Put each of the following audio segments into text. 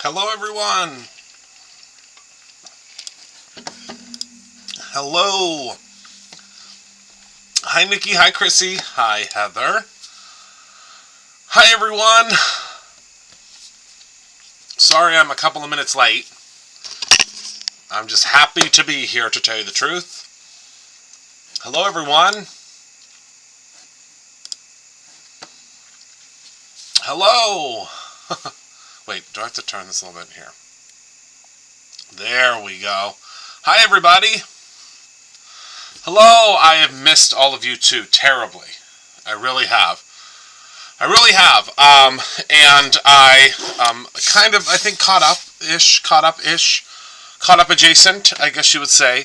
Hello, everyone. Hello. Hi, Nikki. Hi, Chrissy. Hi, Heather. Hi, everyone. Sorry I'm a couple of minutes late. I'm just happy to be here, to tell you the truth. Hello, everyone. Hello. Wait, do I have to turn this a little bit here? There we go. Hi, everybody. Hello. I have missed all of you too terribly. I really have. And I I think caught up adjacent, I guess you would say.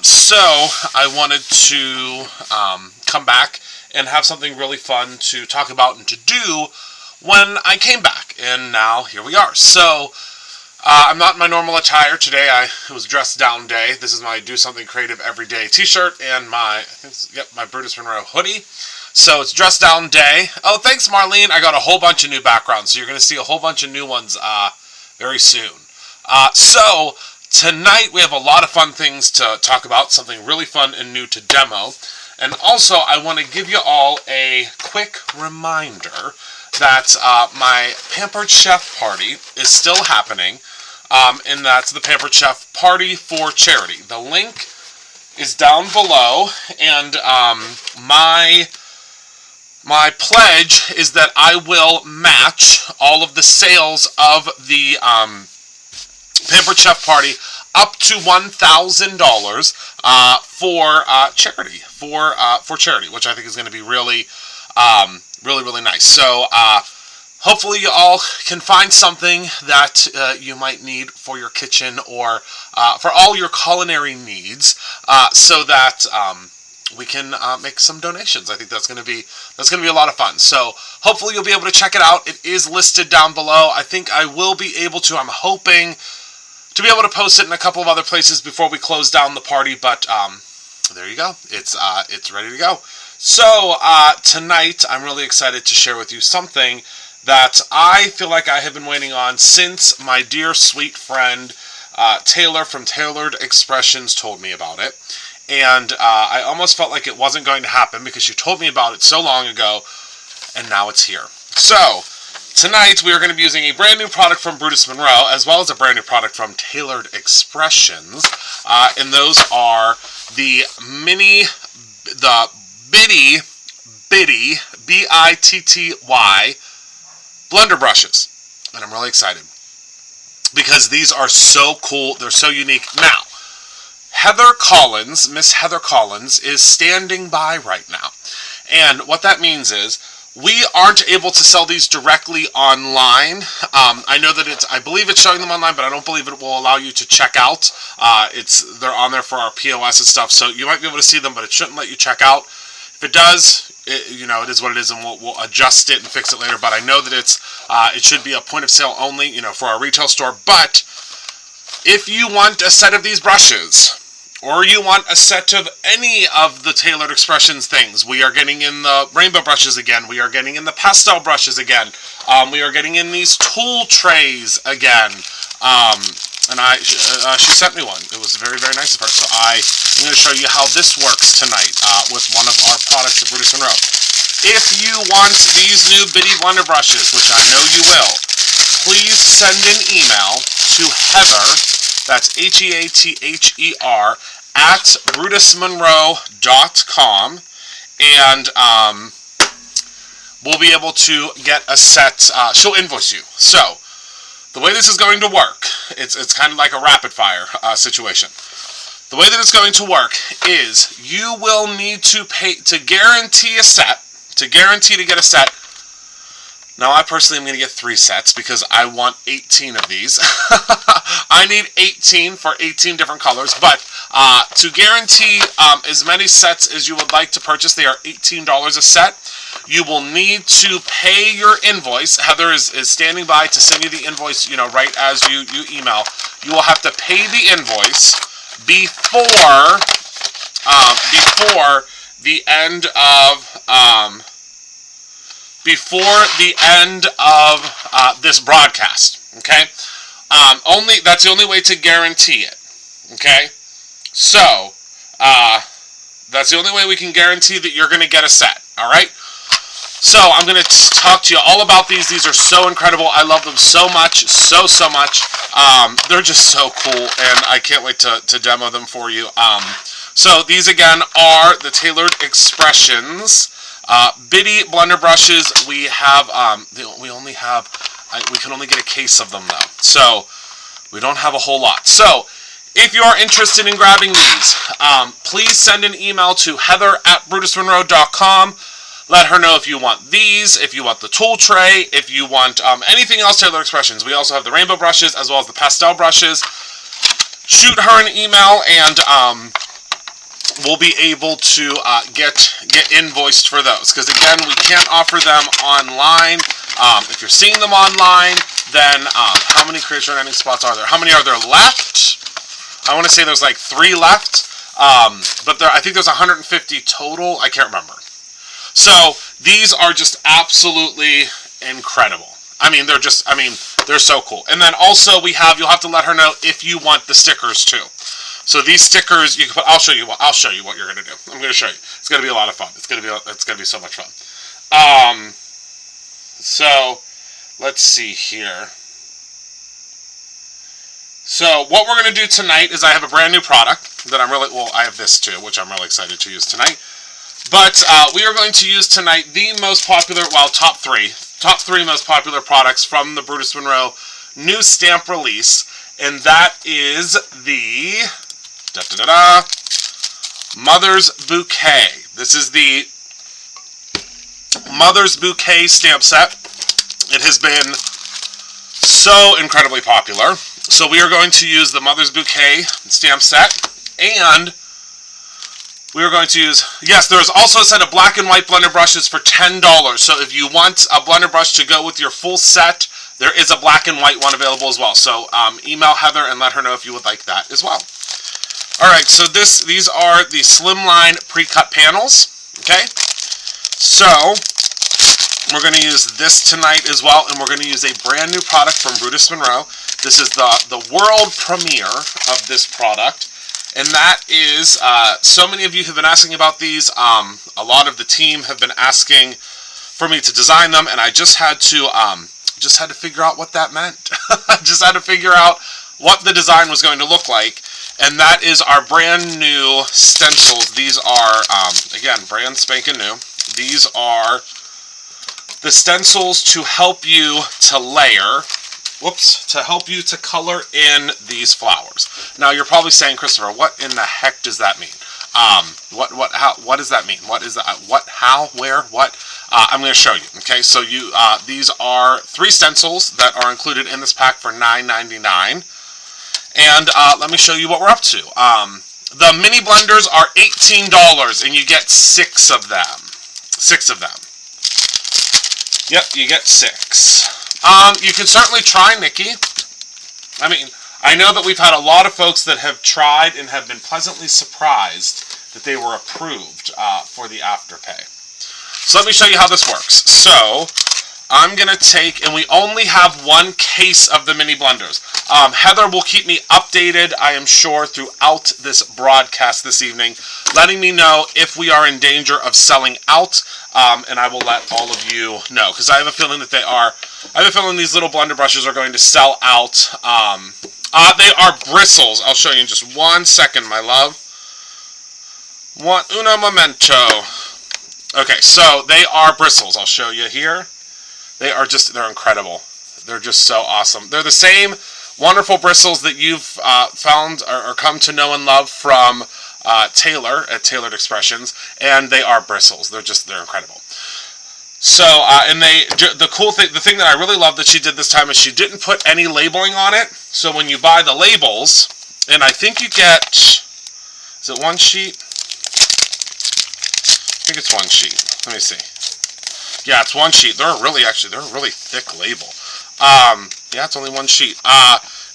So I wanted to come back and have something really fun to talk about and to do when I came back. And now here we are. So I'm not in my normal attire today. It was dress down day. This is my Do Something Creative Everyday t-shirt and my Brutus Monroe hoodie. So it's dress down day. Oh, thanks, Marlene. I got a whole bunch of new backgrounds, so you're going to see a whole bunch of new ones very soon. So tonight we have a lot of fun things to talk about, something really fun and new to demo. And also I want to give you all a quick reminder that my Pampered Chef party is still happening, and that's the Pampered Chef Party for Charity. The link is down below, and my pledge is that I will match all of the sales of the Pampered Chef Party up to $1,000 for charity, for charity, which I think is going to be really nice. So hopefully you all can find something that you might need for your kitchen or for all your culinary needs, so that we can make some donations. I think that's going to be a lot of fun. So hopefully you'll be able to check it out. It is listed down below. I think I will be able to. I'm hoping to be able to post it in a couple of other places before we close down the party. But there you go. It's ready to go. So tonight I'm really excited to share with you something that I feel like I have been waiting on since my dear sweet friend Taylor from Tailored Expressions told me about it. And I almost felt like it wasn't going to happen because she told me about it so long ago, and now it's here. So tonight we are going to be using a brand new product from Brutus Monroe, as well as a brand new product from Tailored Expressions, and those are the bitty B-I-T-T-Y blender brushes. And I'm really excited because these are so cool. They're so unique. Now, Miss Heather Collins, is standing by right now. And what that means is we aren't able to sell these directly online. I know that I believe it's showing them online, but I don't believe it will allow you to check out. They're on there for our POS and stuff, so you might be able to see them, but it shouldn't let you check out. If it does, it is what it is, and we'll adjust it and fix it later. But I know that it should be a point of sale only, for our retail store. But if you want a set of these brushes, or you want a set of any of the Tailored Expressions things, we are getting in the rainbow brushes again. We are getting in the pastel brushes again. We are getting in these tool trays again. And she sent me one. It was very, very nice of her. So I'm going to show you how this works tonight with one of our products at Brutus Monroe. If you want these new bitty blender brushes, which I know you will, please send an email to Heather, that's Heather, at brutusmonroe.com, and we'll be able to get a set. She'll invoice you. So the way this is going to work, it's kind of like a rapid fire situation. The way that it's going to work is you will need to pay to guarantee a set, to get a set. Now, I personally am going to get 3 sets because I want 18 of these. I need 18 for 18 different colors, but to guarantee as many sets as you would like to purchase, they are $18 a set. You will need to pay your invoice. Heather is standing by to send you the invoice, right as you email. You will have to pay the invoice before the end of before the end of this broadcast. Okay, that's the only way to guarantee it. Okay, so that's the only way we can guarantee that you're going to get a set. All right. So I'm going to talk to you all about these. These are so incredible. I love them so much, so much. They're just so cool, and I can't wait to demo them for you. So these again are the Tailored Expressions Bitty blender brushes. We have we can only get a case of them though, so we don't have a whole lot. So if you are interested in grabbing these, please send an email to heather@brutusmonroe.com. Let her know if you want these, if you want the tool tray, if you want anything else Tailored Expressions. We also have the rainbow brushes as well as the pastel brushes. Shoot her an email and we'll be able to get invoiced for those. Because again, we can't offer them online. If you're seeing them online, then how many creation landing spots are there? How many are there left? I want to say there's like 3 left. But I think there's 150 total. I can't remember. So these are just absolutely incredible. I mean, they're so cool. And then also you'll have to let her know if you want the stickers too. So these stickers, you can put. I'll show you what you're gonna do. I'm gonna show you. It's gonna be a lot of fun. It's gonna be so much fun. So let's see here. So what we're gonna do tonight is I have a brand new product that I have this too, which I'm really excited to use tonight. But we are going to use tonight the most popular, top three most popular products from the Brutus Monroe new stamp release, and that is the Mother's Bouquet. This is the Mother's Bouquet stamp set. It has been so incredibly popular. So we are going to use the Mother's Bouquet stamp set, and we are going to use, yes, there is also a set of black and white blender brushes for $10. So if you want a blender brush to go with your full set, there is a black and white one available as well. So email Heather and let her know if you would like that as well. All right, so these are the Slimline pre-cut panels. Okay, so we're going to use this tonight as well, and we're going to use a brand new product from Brutus Monroe. This is the world premiere of this product. And that is, so many of you have been asking about these. A lot of the team have been asking for me to design them, and I just had to figure out what that meant. I just had to figure out what the design was going to look like, and that is our brand new stencils. These are, again, brand spanking new. These are the stencils to help you to layer. To help you to color in these flowers. Now you're probably saying, Christopher, what in the heck does that mean? What does that mean? What is that? What, how, where, what? I'm going to show you. Okay, so these are 3 stencils that are included in this pack for $9.99. And let me show you what we're up to. The mini blenders are $18, and you get 6 of them. 6 of them. Yep, you get 6. You can certainly try, Nikki. I mean, I know that we've had a lot of folks that have tried and have been pleasantly surprised that they were approved for the Afterpay. So let me show you how this works. So I'm going to take, and we only have 1 case of the mini blenders. Heather will keep me updated, I am sure, throughout this broadcast this evening, letting me know if we are in danger of selling out, and I will let all of you know, because I have a feeling that they are. I have a feeling these little blender brushes are going to sell out. They are bristles. I'll show you in just 1 second, my love. Uno momento. Okay, so they are bristles. I'll show you here. They're incredible. They're just so awesome. They're the same wonderful bristles that you've found or come to know and love from Taylor at Tailored Expressions, and they are bristles. They're incredible. So, and the thing that I really love that she did this time is she didn't put any labeling on it. So when you buy the labels, and I think you get, is it 1 sheet? I think it's 1 sheet. Let me see. Yeah, it's 1 sheet. They're a really thick label. Yeah, it's only 1 sheet.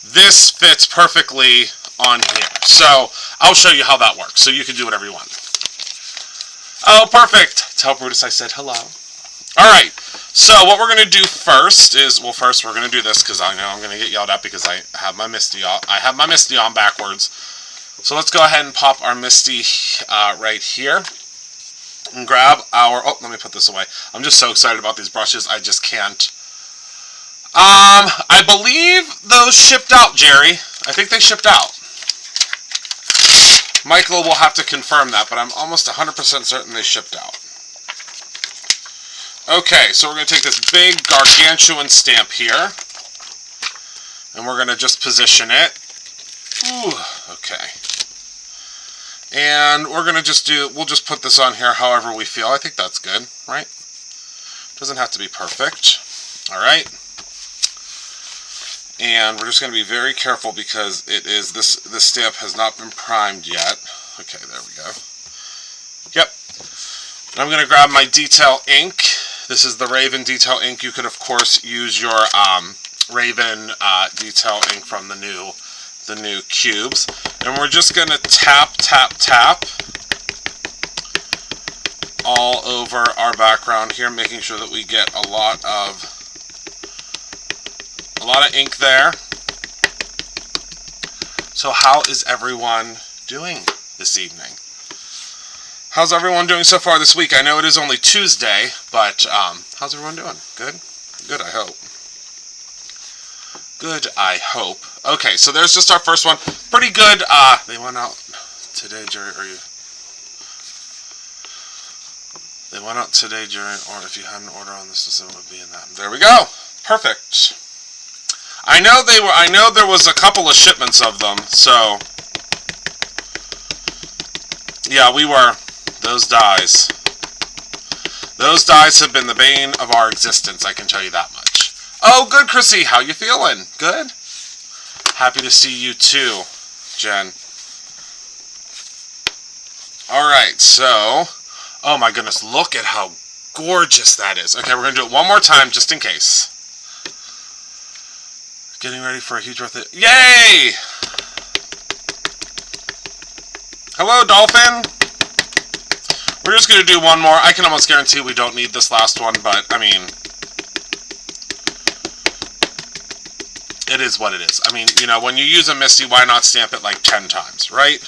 This fits perfectly on here. So I'll show you how that works. So you can do whatever you want. Oh, perfect. Tell Brutus I said hello. Alright, so what we're going to do first is, well, first we're going to do this because I know I'm going to get yelled at because I have my Misty on backwards. So let's go ahead and pop our Misty right here. And grab our, oh, let me put this away. I'm just so excited about these brushes, I just can't. I believe those shipped out, Jerry. I think they shipped out. Michael will have to confirm that, but I'm almost 100% certain they shipped out. Okay, so we're going to take this big gargantuan stamp here, and we're going to just position it. Ooh, okay. And we're going to just we'll just put this on here however we feel. I think that's good, right? Doesn't have to be perfect. All right. And we're just going to be very careful because it is, this stamp has not been primed yet. Okay, there we go. Yep. And I'm going to grab my detail ink. This is the Raven detail ink. You could, of course, use your Raven detail ink from the new cubes. And we're just going to tap, tap, tap all over our background here, making sure that we get a lot of ink there. So how is everyone doing this evening? How's everyone doing so far this week? I know it is only Tuesday, but how's everyone doing? Good? Good, I hope. Good, I hope. Okay, so there's just our first one. Pretty good. They went out today, Jerry, They went out today, Jerry, or if you had an order on the system, it would be in that. There we go. Perfect. I know there was a couple of shipments of them, so yeah, those dies. Those dies have been the bane of our existence, I can tell you that much. Oh, good, Chrissy. How you feeling? Good? Happy to see you too, Jen. Alright, so, oh my goodness, look at how gorgeous that is. Okay, we're going to do it one more time just in case. Getting ready for a huge birthday. Yay! Hello, Dolphin. We're just going to do one more. I can almost guarantee we don't need this last one, but, I mean, it is what it is. I mean, you know, when you use a Misty, why not stamp it like 10 times, right?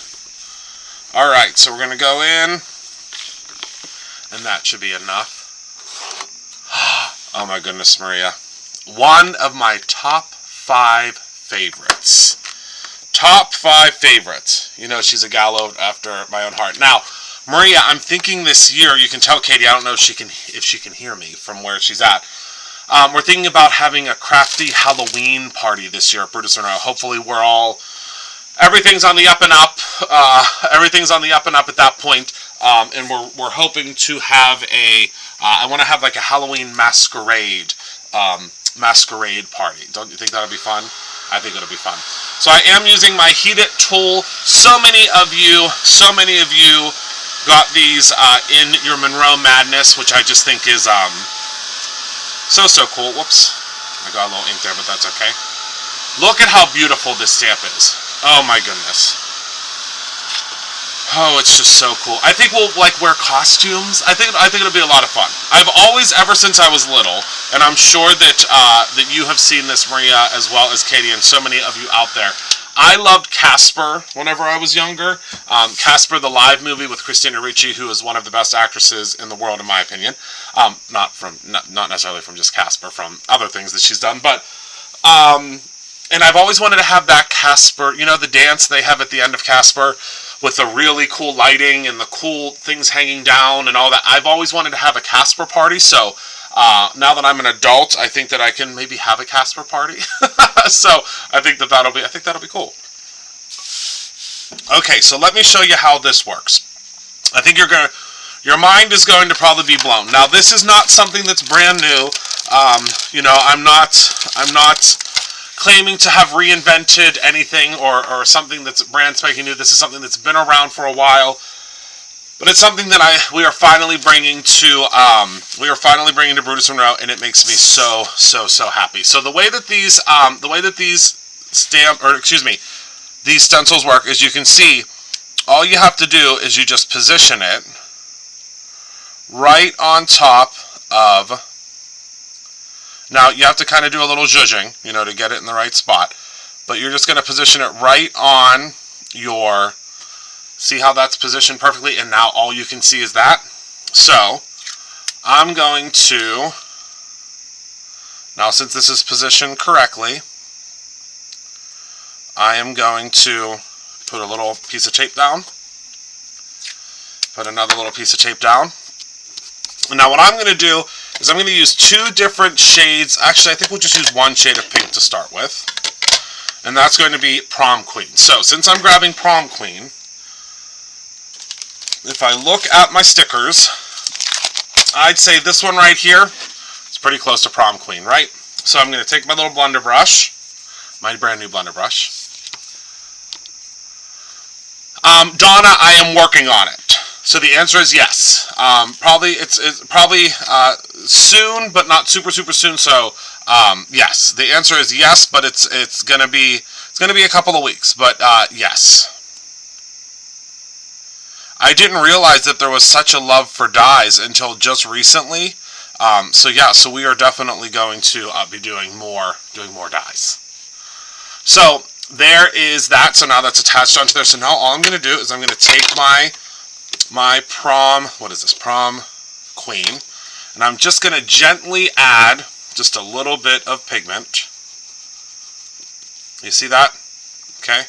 Alright, so we're going to go in, and that should be enough. Oh my goodness, Maria. One of my top 5 favorites. Top 5 favorites. You know, she's a gal after my own heart. Now, Maria, I'm thinking this year, you can tell Katie, I don't know if she can hear me from where she's at. We're thinking about having a crafty Halloween party this year at Brutus Monroe. Hopefully everything's on the up and up. Everything's on the up and up at that point. And we're hoping to have I want to have like a Halloween masquerade party. Don't you think that would be fun? I think it'll be fun. So I am using my Heat It tool. So many of you got these in your Monroe Madness, which I just think is so cool. Whoops. I got a little ink there, but that's okay. Look at how beautiful this stamp is. Oh my goodness. Oh, it's just so cool. I think we'll like wear costumes. I think it'll be a lot of fun. I've always, ever since I was little, and I'm sure that that you have seen this, Maria, as well as Katie, and so many of you out there. I loved Casper whenever I was younger. Casper, the live movie with Christina Ricci, who is one of the best actresses in the world, in my opinion. Not necessarily from just Casper, from other things that she's done, but and I've always wanted to have that Casper. You know, the dance they have at the end of Casper, with the really cool lighting and the cool things hanging down and all that. I've always wanted to have a Casper party, so now that I'm an adult, I think that I can maybe have a Casper party. So I think that'll be cool. Okay, so let me show you how this works. I think your mind is going to probably be blown. Now, this is not something that's brand new. You know, I'm not claiming to have reinvented anything or something that's brand spanking new. This is something that's been around for a while, but it's something that we are finally bringing to Brutus Monroe, and it makes me so happy. So the way that these these stencils work is, you can see, all you have to do is you just position it right on top of, now you have to kind of do a little zhuzhing, you know, to get it in the right spot. But you're just going to position it right on your, see how that's positioned perfectly? And now all you can see is that. So I'm going to, now since this is positioned correctly, I am going to put a little piece of tape down. Put another little piece of tape down. And now what I'm going to do is I'm going to use 2 different shades. Actually, I think we'll just use one shade of pink to start with. And that's going to be Prom Queen. So since I'm grabbing Prom Queen, if I look at my stickers, I'd say this one right here is pretty close to Prom Queen, right? So I'm going to take my little blender brush, my brand new blender brush. Donna, I am working on it. So the answer is yes. Probably it's probably soon, but not super soon. So yes, the answer is yes, but it's gonna be a couple of weeks. But yes, I didn't realize that there was such a love for dyes until just recently. So yeah, so we are definitely going to be doing more dyes. So there is that. So now that's attached onto there. So now all I'm going to do is I'm going to take my Prom, what is this, Prom Queen, and I'm just going to gently add just a little bit of pigment. You see that? Okay.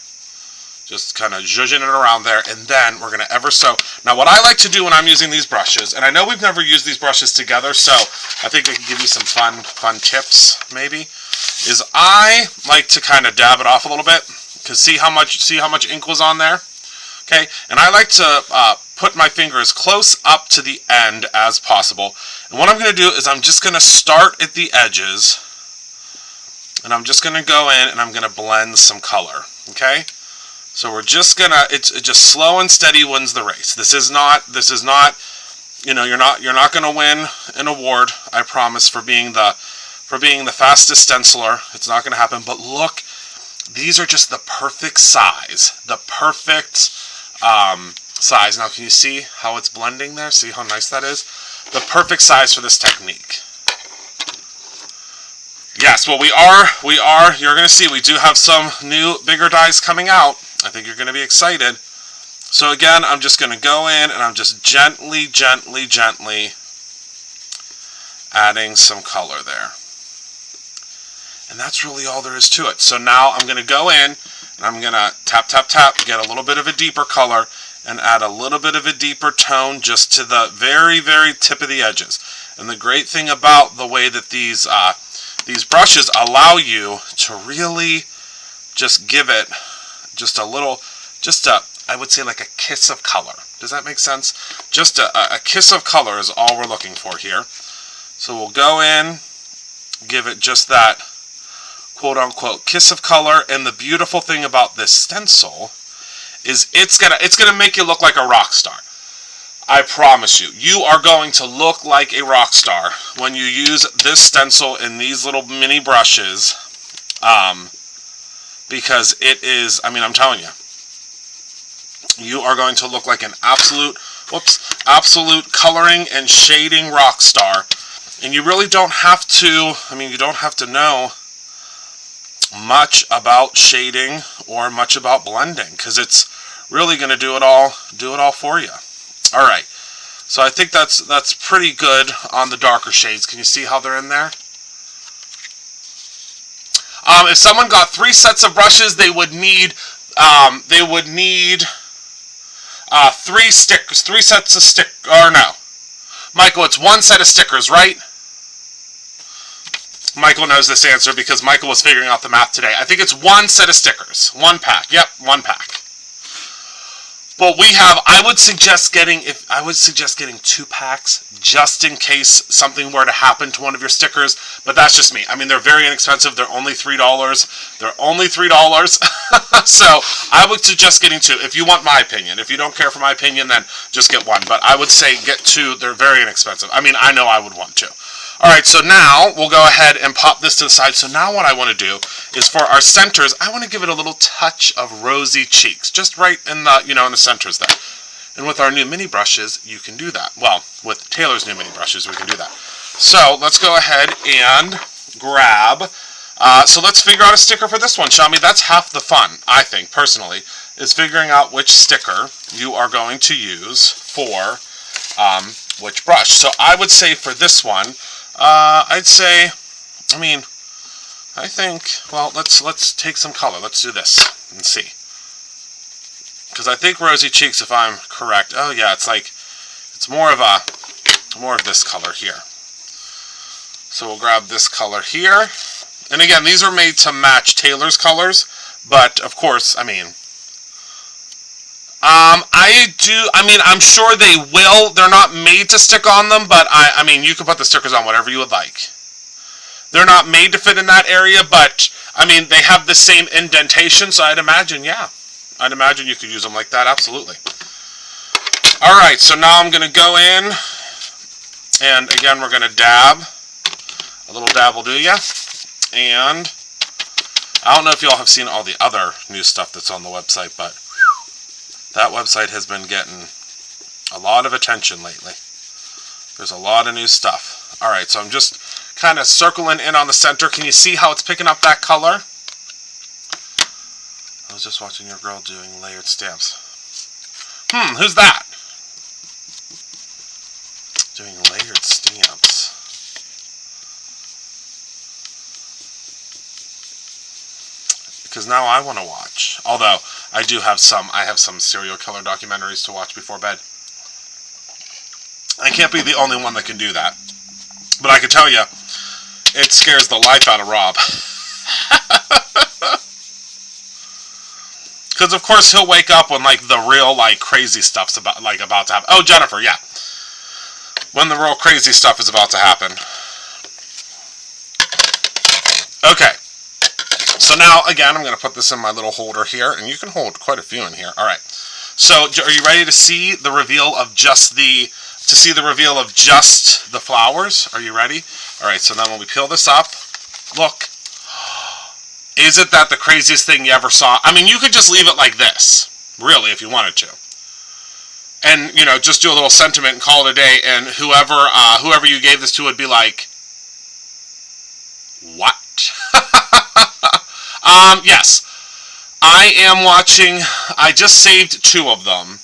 Just kind of zhuzhing it around there, and then we're going to ever so. Now what I like to do when I'm using these brushes, and I know we've never used these brushes together, so I think I can give you some fun tips maybe, is I like to kind of dab it off a little bit, because see how much ink was on there? Okay, and I like to put my finger as close up to the end as possible. And what I'm going to do is I'm just going to start at the edges, and I'm just going to go in and I'm going to blend some color. Okay, so we're just gonna, it's just slow and steady wins the race. This is not, you know, you're not going to win an award, I promise, for being the fastest stenciler. It's not going to happen. But look, these are just the perfect size, the perfect size. Now can you see how it's blending there? See how nice that is? The perfect size for this technique. Yes, well we are, you're going to see we do have some new bigger dies coming out. I think you're going to be excited. So again, I'm just going to go in and I'm just gently adding some color there. And that's really all there is to it. So now I'm going to go in and I'm going to tap, get a little bit of a deeper color and add a little bit of a deeper tone just to the very tip of the edges. And the great thing about the way that these brushes allow you to really just give it just a little, I would say like a kiss of color. Does that make sense? Just a kiss of color is all we're looking for here. So we'll go in, give it just that quote-unquote kiss of color. And the beautiful thing about this stencil is it's gonna make you look like a rock star. I promise you, you are going to look like a rock star when you use this stencil in these little mini brushes, because it is, I mean, I'm telling you, you are going to look like an absolute coloring and shading rock star. And you really don't have to, I mean, you don't have to know much about shading or much about blending, because it's really going to do it all for you. All right, so I think that's pretty good on the darker shades. Can you see how they're in there? If someone got 3 sets of brushes, they would need 3 stickers, 3 sets of or no, Michael, it's 1 set of stickers, right? Michael knows this answer because Michael was figuring out the math today. I think it's 1 set of stickers, 1 pack. Yep, 1 pack. But we have, I would suggest getting 2 packs just in case something were to happen to one of your stickers. But that's just me. I mean, they're very inexpensive. They're only $3. They're only $3. So I would suggest getting 2 if you want my opinion. If you don't care for my opinion, then just get 1. But I would say get 2. They're very inexpensive. I mean, I know I would want 2. All right, so now we'll go ahead and pop this to the side. So now what I want to do is for our centers, I want to give it a little touch of rosy cheeks, just right in the, in the centers there. And with our new mini brushes, you can do that. Well, with Taylor's new mini brushes, we can do that. So let's go ahead and grab. So let's figure out a sticker for this one, shall we? That's half the fun, I think, personally, is figuring out which sticker you are going to use for which brush. So I would say for this one, I think, well, let's take some color. Let's do this and see. Because I think Rosy Cheeks, if I'm correct, oh yeah, it's more of this color here. So we'll grab this color here. And again, these are made to match Taylor's colors, but of course, I'm sure they will. They're not made to stick on them, but you can put the stickers on whatever you would like. They're not made to fit in that area, but they have the same indentation, so I'd imagine, yeah. I'd imagine you could use them like that, absolutely. Alright, so now I'm going to go in, and again, we're going to dab. A little dab will do ya. And I don't know if y'all have seen all the other new stuff that's on the website, but that website has been getting a lot of attention lately. There's a lot of new stuff. Alright, so I'm just kind of circling in on the center. Can you see how it's picking up that color? I was just watching your girl doing layered stamps. Who's that? Doing layered stamps. Because now I want to watch. Although, I have some serial killer documentaries to watch before bed. I can't be the only one that can do that. But I can tell you, it scares the life out of Rob. Because of course he'll wake up when the real crazy stuff's about to happen. Oh, Jennifer, yeah. When the real crazy stuff is about to happen. Okay. So now again, I'm going to put this in my little holder here, and you can hold quite a few in here. All right. So are you ready to see the reveal of just the flowers? Are you ready? All right. So then when we peel this up, look. Is it that the craziest thing you ever saw? You could just leave it like this, really, if you wanted to. And, just do a little sentiment and call it a day, and whoever you gave this to would be like, what? Yes. I am watching, I just saved 2 of them,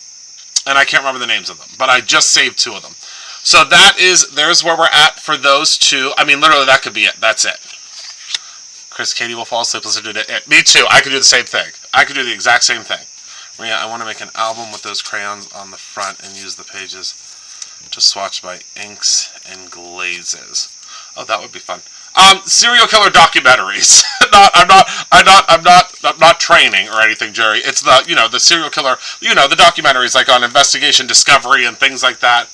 and I can't remember the names of them, but I just saved 2 of them. So there's where we're at for those 2. Literally, that could be it. That's it. Chris, Katie will fall asleep listening to it. Me too. I could do the same thing. I could do the exact same thing. Maria, I want to make an album with those crayons on the front and use the pages to swatch by inks and glazes. Oh, that would be fun. Serial killer documentaries. I'm not training or anything, Jerry. It's the serial killer, the documentaries like on Investigation Discovery and things like that.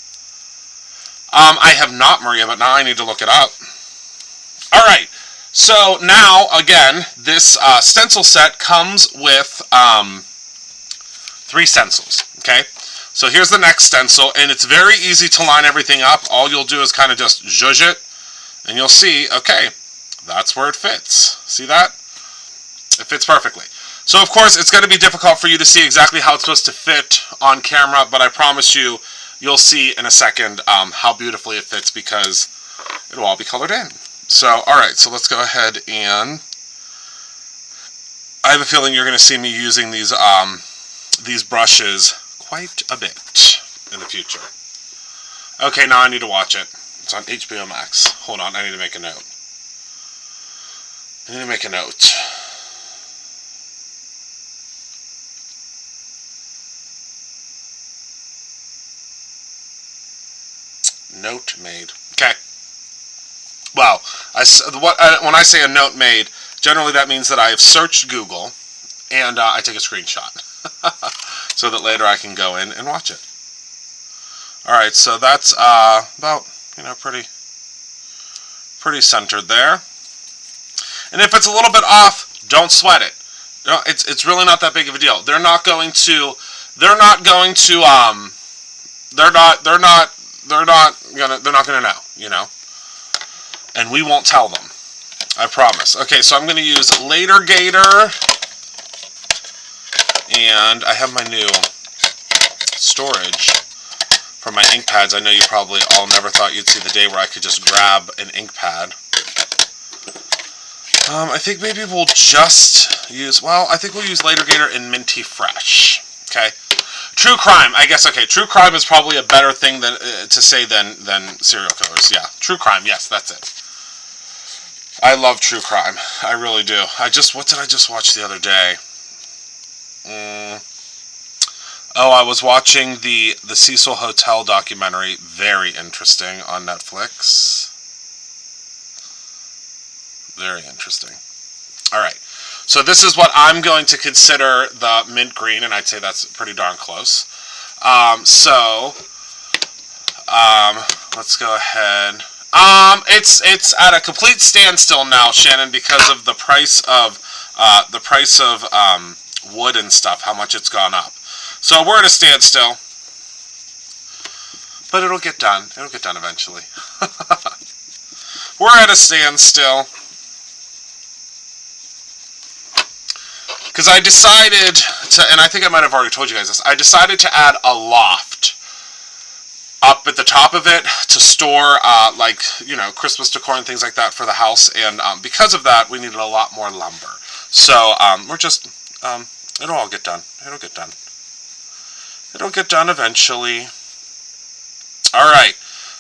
I have not, Maria, but now I need to look it up. All right. So now, again, this stencil set comes with 3 stencils, okay? So here's the next stencil, and it's very easy to line everything up. All you'll do is kind of just zhuzh it, and you'll see, okay, that's where it fits. See that? It fits perfectly. So, of course, it's going to be difficult for you to see exactly how it's supposed to fit on camera, but I promise you, you'll see in a second how beautifully it fits because it'll all be colored in. So, alright, so let's go ahead and I have a feeling you're going to see me using these brushes quite a bit in the future. Okay, now I need to watch it. It's on HBO Max. Hold on, I need to make a note. Note made. Okay. Well, when I say a note made, generally that means that I have searched Google and I take a screenshot so that later I can go in and watch it. Alright, so that's about, pretty centered there. And if it's a little bit off, don't sweat it. It's really not that big of a deal. They're not going to know, and we won't tell them. I promise. Okay, so I'm going to use Later Gator, and I have my new storage for my ink pads. I know you probably all never thought you'd see the day where I could just grab an ink pad. I think maybe we'll just use, well, I think we'll use Later Gator and Minty Fresh. Okay. True crime, I guess. Okay, true crime is probably a better thing than to say than serial killers. Yeah, true crime. Yes, that's it. I love true crime. I really do. What did I just watch the other day? Oh, I was watching the Cecil Hotel documentary. Very interesting on Netflix. Very interesting. All right. So this is what I'm going to consider the mint green, and I'd say that's pretty darn close. Let's go ahead. It's at a complete standstill now, Shannon, because of the price of wood and stuff, how much it's gone up. So we're at a standstill, but it'll get done. It'll get done eventually. We're at a standstill because I decided to, and I think I might have already told you guys this, I decided to add a loft up at the top of it to store, like, you know, Christmas decor and things like that for the house. And because of that, we needed a lot more lumber. So we're just, it'll all get done. It'll get done. It'll get done eventually. All right.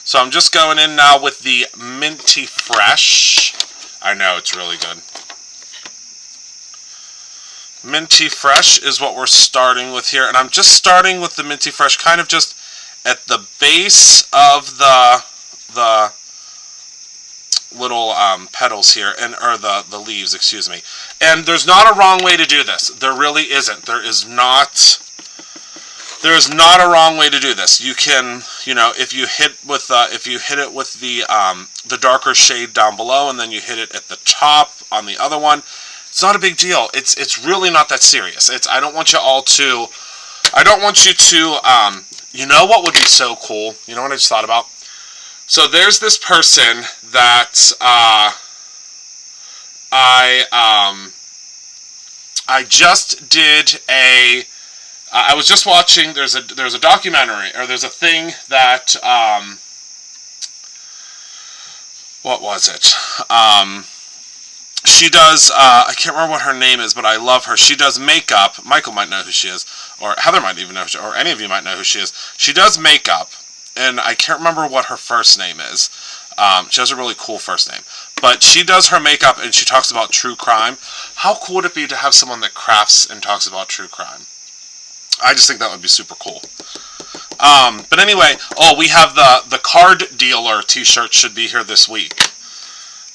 So I'm just going in now with the Minty Fresh. I know, it's really good. Minty Fresh is what we're starting with here. And I'm just starting with the Minty Fresh kind of just at the base of the little petals here, or the leaves, excuse me. And there's not a wrong way to do this. There really isn't. There is not a wrong way to do this. You can, you know, if you hit it with the darker shade down below, and then you hit it at the top on the other one, it's not a big deal. It's really not that serious. I don't want you to you know what would be so cool? You know what I just thought about? So there's this person that I just did a. I was just watching. There's a documentary, or there's a thing that. What was it? She does, I can't remember what her name is, but I love her. She does makeup. Michael might know who she is, or Heather might even know, or any of you might know who she is. She does makeup, and I can't remember what her first name is. She has a really cool first name. But she does her makeup, and she talks about true crime. How cool would it be to have someone that crafts and talks about true crime? I just think that would be super cool. But anyway, we have the card dealer t-shirt should be here this week.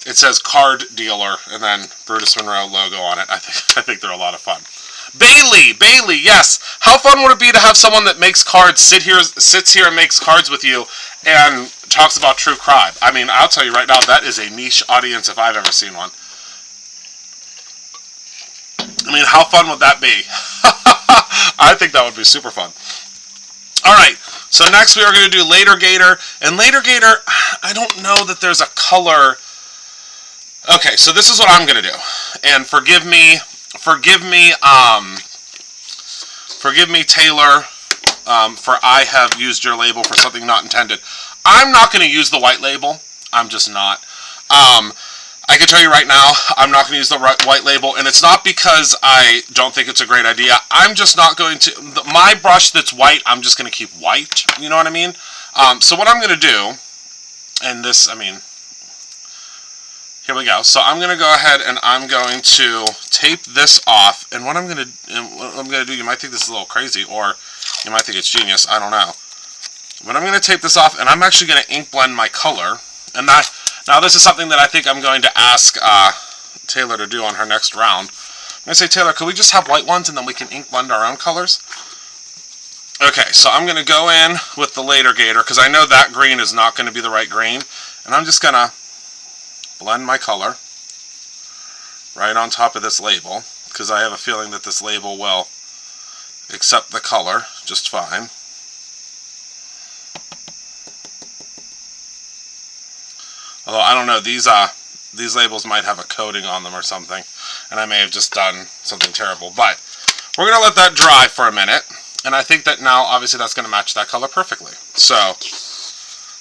It says card dealer and then Brutus Monroe logo on it. I think they're a lot of fun. Bailey, yes. How fun would it be to have someone that makes cards sits here and makes cards with you and talks about true crime? I mean, I'll tell you right now, that is a niche audience if I've ever seen one. I mean, how fun would that be? I think that would be super fun. All right, so next we are going to do Later Gator. And Later Gator, I don't know that there's a color. Okay, so this is what I'm going to do. And forgive me, Taylor, for I have used your label for something not intended. I'm not going to use the white label. I'm just not. I can tell you right now, I'm not going to use the white label, and it's not because I don't think it's a great idea. I'm just not going to, my brush that's white, I'm just going to keep white, you know what I mean? So what I'm going to do, and this, I mean, here we go. So I'm going to go ahead and I'm going to tape this off, and what I'm going to do, you might think this is a little crazy, or you might think it's genius, I don't know. But I'm going to tape this off, and I'm actually going to ink blend my color, and now this is something that I think I'm going to ask Taylor to do on her next round. I'm going to say, Taylor, could we just have white ones and then we can ink blend our own colors? Okay, so I'm going to go in with the Later Gator because I know that green is not going to be the right green. And I'm just going to blend my color right on top of this label because I have a feeling that this label will accept the color just fine. Although, I don't know, these labels might have a coating on them or something, and I may have just done something terrible. But we're going to let that dry for a minute, And I think that now, obviously, that's going to match that color perfectly. So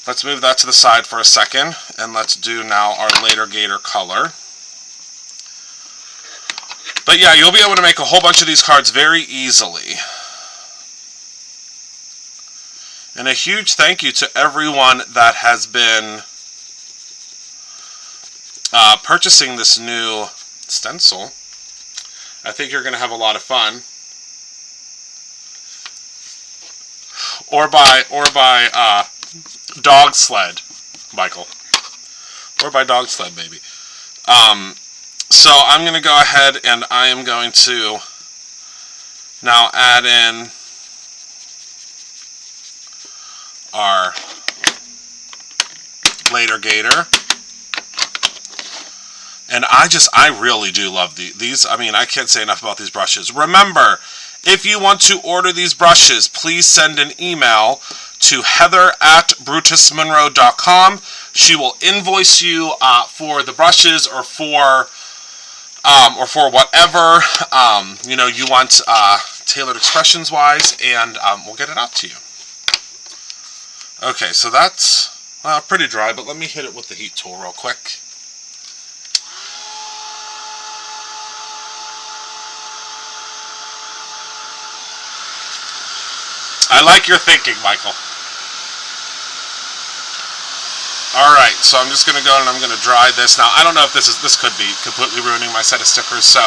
let's move that to the side for a second, and let's do now our later gator color. But yeah, you'll be able to make a whole bunch of these cards very easily. And a huge thank you to everyone that has been purchasing this new stencil. I think you're going to have a lot of fun. Or by dog sled, Michael. Or by dog sled, baby. So I'm going to go ahead and I am going to now add in our later gator. And I really do love these. I mean, I can't say enough about these brushes. Remember, if you want to order these brushes, please send an email to heather@brutusmonroe.com. She will invoice you for the brushes or for whatever you want tailored expressions wise, and we'll get it out to you. Okay, so that's pretty dry, but let me hit it with the heat tool real quick. I like your thinking, Michael. Alright, so I'm just going to go and I'm going to dry this. Now, I don't know if this could be completely ruining my set of stickers, so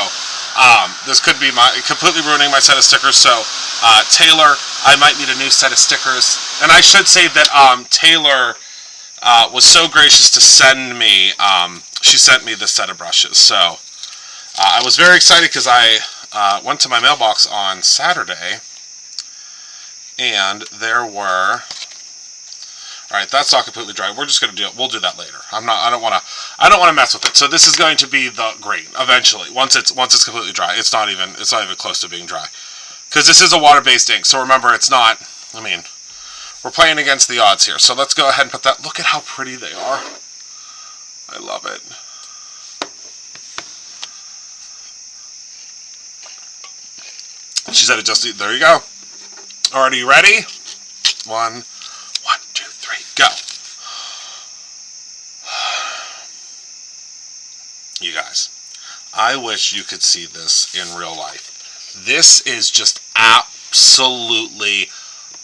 this could be completely ruining my set of stickers, so Taylor, I might need a new set of stickers. And I should say that Taylor was so gracious to send me, she sent me this set of brushes, so I was very excited because I went to my mailbox on Saturday, and there were... Alright, that's not completely dry. We're just gonna we'll do that later. I don't wanna mess with it. So this is going to be the green eventually. Once it's completely dry. It's not even close to being dry. Because this is a water-based ink, so remember it's not, I mean, we're playing against the odds here. So let's go ahead and put that. Look at how pretty they are. I love it. She said it just, there you go. Alright, are you ready? One, two, three, go. You guys, I wish you could see this in real life. This is just absolutely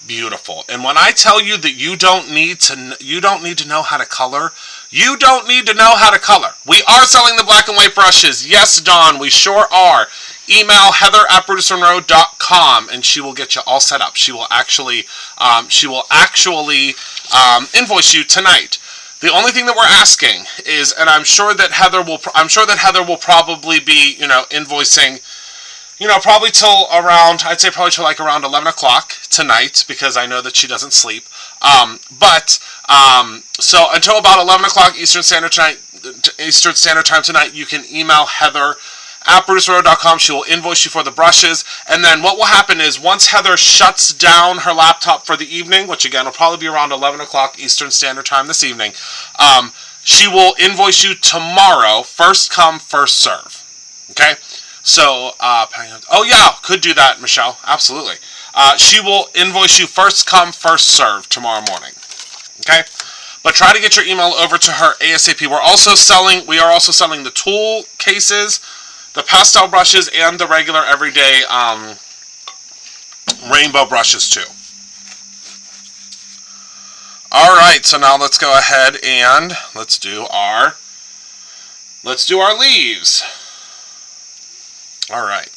beautiful. And when I tell you that you don't need to know how to color, you don't need to know how to color. We are selling the black and white brushes. Yes, Dawn, we sure are. Email heather@brutusmonroe.com and she will get you all set up. She will actually invoice you tonight. The only thing that we're asking is, and I'm sure that Heather will probably be, invoicing, probably till around, I'd say probably till like around 11 o'clock tonight, because I know that she doesn't sleep. So until about 11 o'clock Eastern Standard Time tonight, you can email Heather@brutusmonroe.com. She will invoice you for the brushes, and then what will happen is once Heather shuts down her laptop for the evening, which again will probably be around 11 o'clock Eastern Standard Time this evening, she will invoice you tomorrow, first come, first serve. Okay? So, oh yeah, could do that, Michelle. Absolutely. She will invoice you first come, first serve tomorrow morning. Okay? But try to get your email over to her ASAP. We are also selling the tool cases, the pastel brushes, and the regular everyday rainbow brushes too. Alright, so now let's go ahead and let's do our leaves. Alright.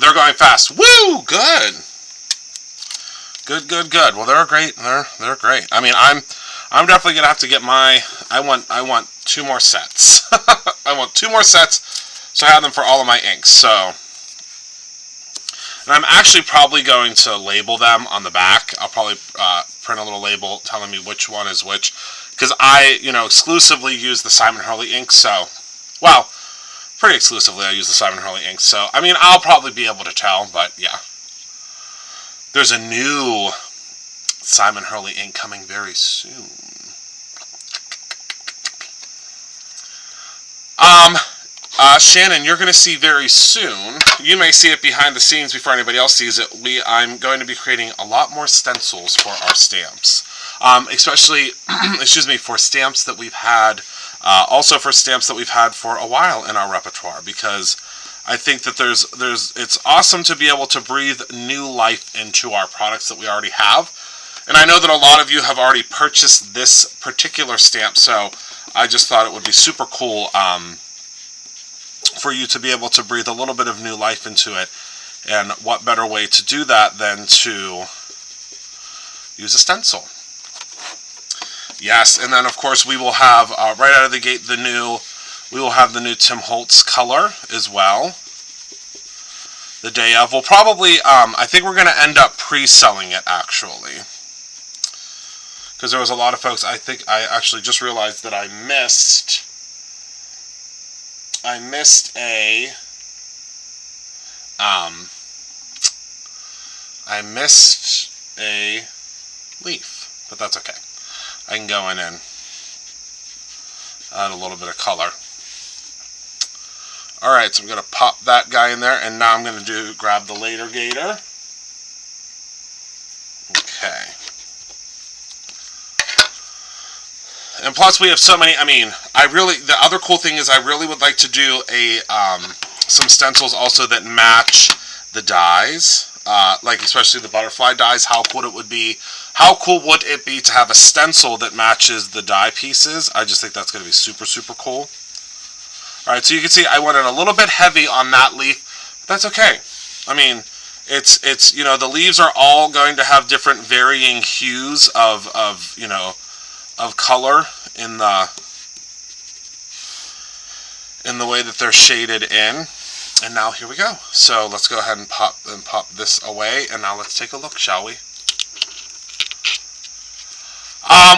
They're going fast. Woo! Good. Good. Well, they're great. They're great. I mean, I'm definitely gonna have to get my. I want 2 more sets. I want 2 more sets, so I have them for all of my inks. So, and I'm actually probably going to label them on the back. I'll probably print a little label telling me which one is which, because I, exclusively use the Simon Hurley ink. So, well, pretty exclusively I use the Simon Hurley ink. So, I mean, I'll probably be able to tell, but yeah. There's a new Simon Hurley ink coming very soon. Shannon, you're going to see very soon, you may see it behind the scenes before anybody else sees it, I'm going to be creating a lot more stencils for our stamps. Especially, excuse me, for stamps that we've had, also for stamps that we've had for a while in our repertoire, because I think that it's awesome to be able to breathe new life into our products that we already have. And I know that a lot of you have already purchased this particular stamp, so I just thought it would be super cool for you to be able to breathe a little bit of new life into it. And what better way to do that than to use a stencil? Yes, and then of course we will have right out of the gate we will have the new Tim Holtz color as well. The day of, we'll probably I think we're going to end up pre-selling it actually, because there was a lot of folks. I think I actually just realized that I missed a leaf, but that's okay. I can go in and add a little bit of color. Alright, so I'm going to pop that guy in there, and now I'm going to grab the later gator. Okay. And plus we have so many, the other cool thing is I really would like to do some stencils also that match the dies. Like especially the butterfly dies. How cool would it be to have a stencil that matches the die pieces? I just think that's going to be super, super cool. Alright, so you can see I went in a little bit heavy on that leaf. But that's okay. I mean, it's the leaves are all going to have different varying hues of color in the way that they're shaded in. And now here we go. So let's go ahead and pop this away, and now let's take a look, shall we?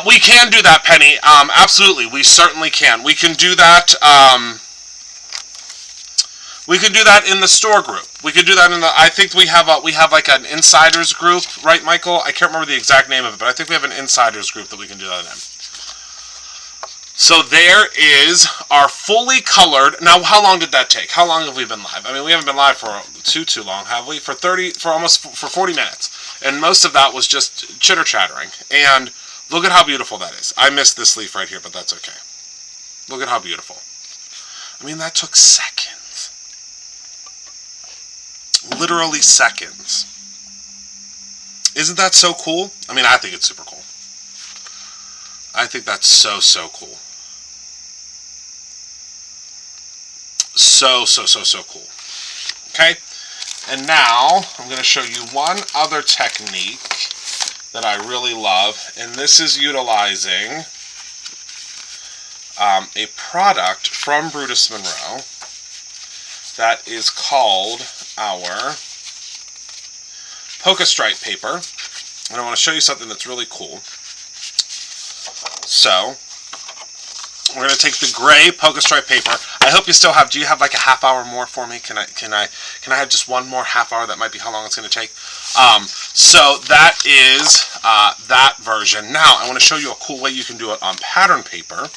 We can do that, Penny. Absolutely, we certainly can. We can do that. We could do that in the store group. We could do that in the. I think we have like an insiders group, right, Michael? I can't remember the exact name of it, but I think we have an insiders group that we can do that in. So there is our fully colored. Now, how long did that take? How long have we been live? I mean, we haven't been live for too long, have we? For 40 minutes, and most of that was just chitter chattering. And look at how beautiful that is. I missed this leaf right here, but that's okay. Look at how beautiful. I mean, that took seconds. Literally seconds. Isn't that so cool? I mean, I think it's super cool. I think that's so cool. So cool. Okay? And now, I'm going to show you one other technique that I really love, and this is utilizing a product from Brutus Monroe that is called our Polka Stripe paper. And I want to show you something that's really cool. So, we're going to take the gray Polka Stripe paper. I hope you still have, do you have like a half hour more for me? Can I have just one more half hour? That might be how long it's going to take. So that is that version. Now, I want to show you a cool way you can do it on pattern paper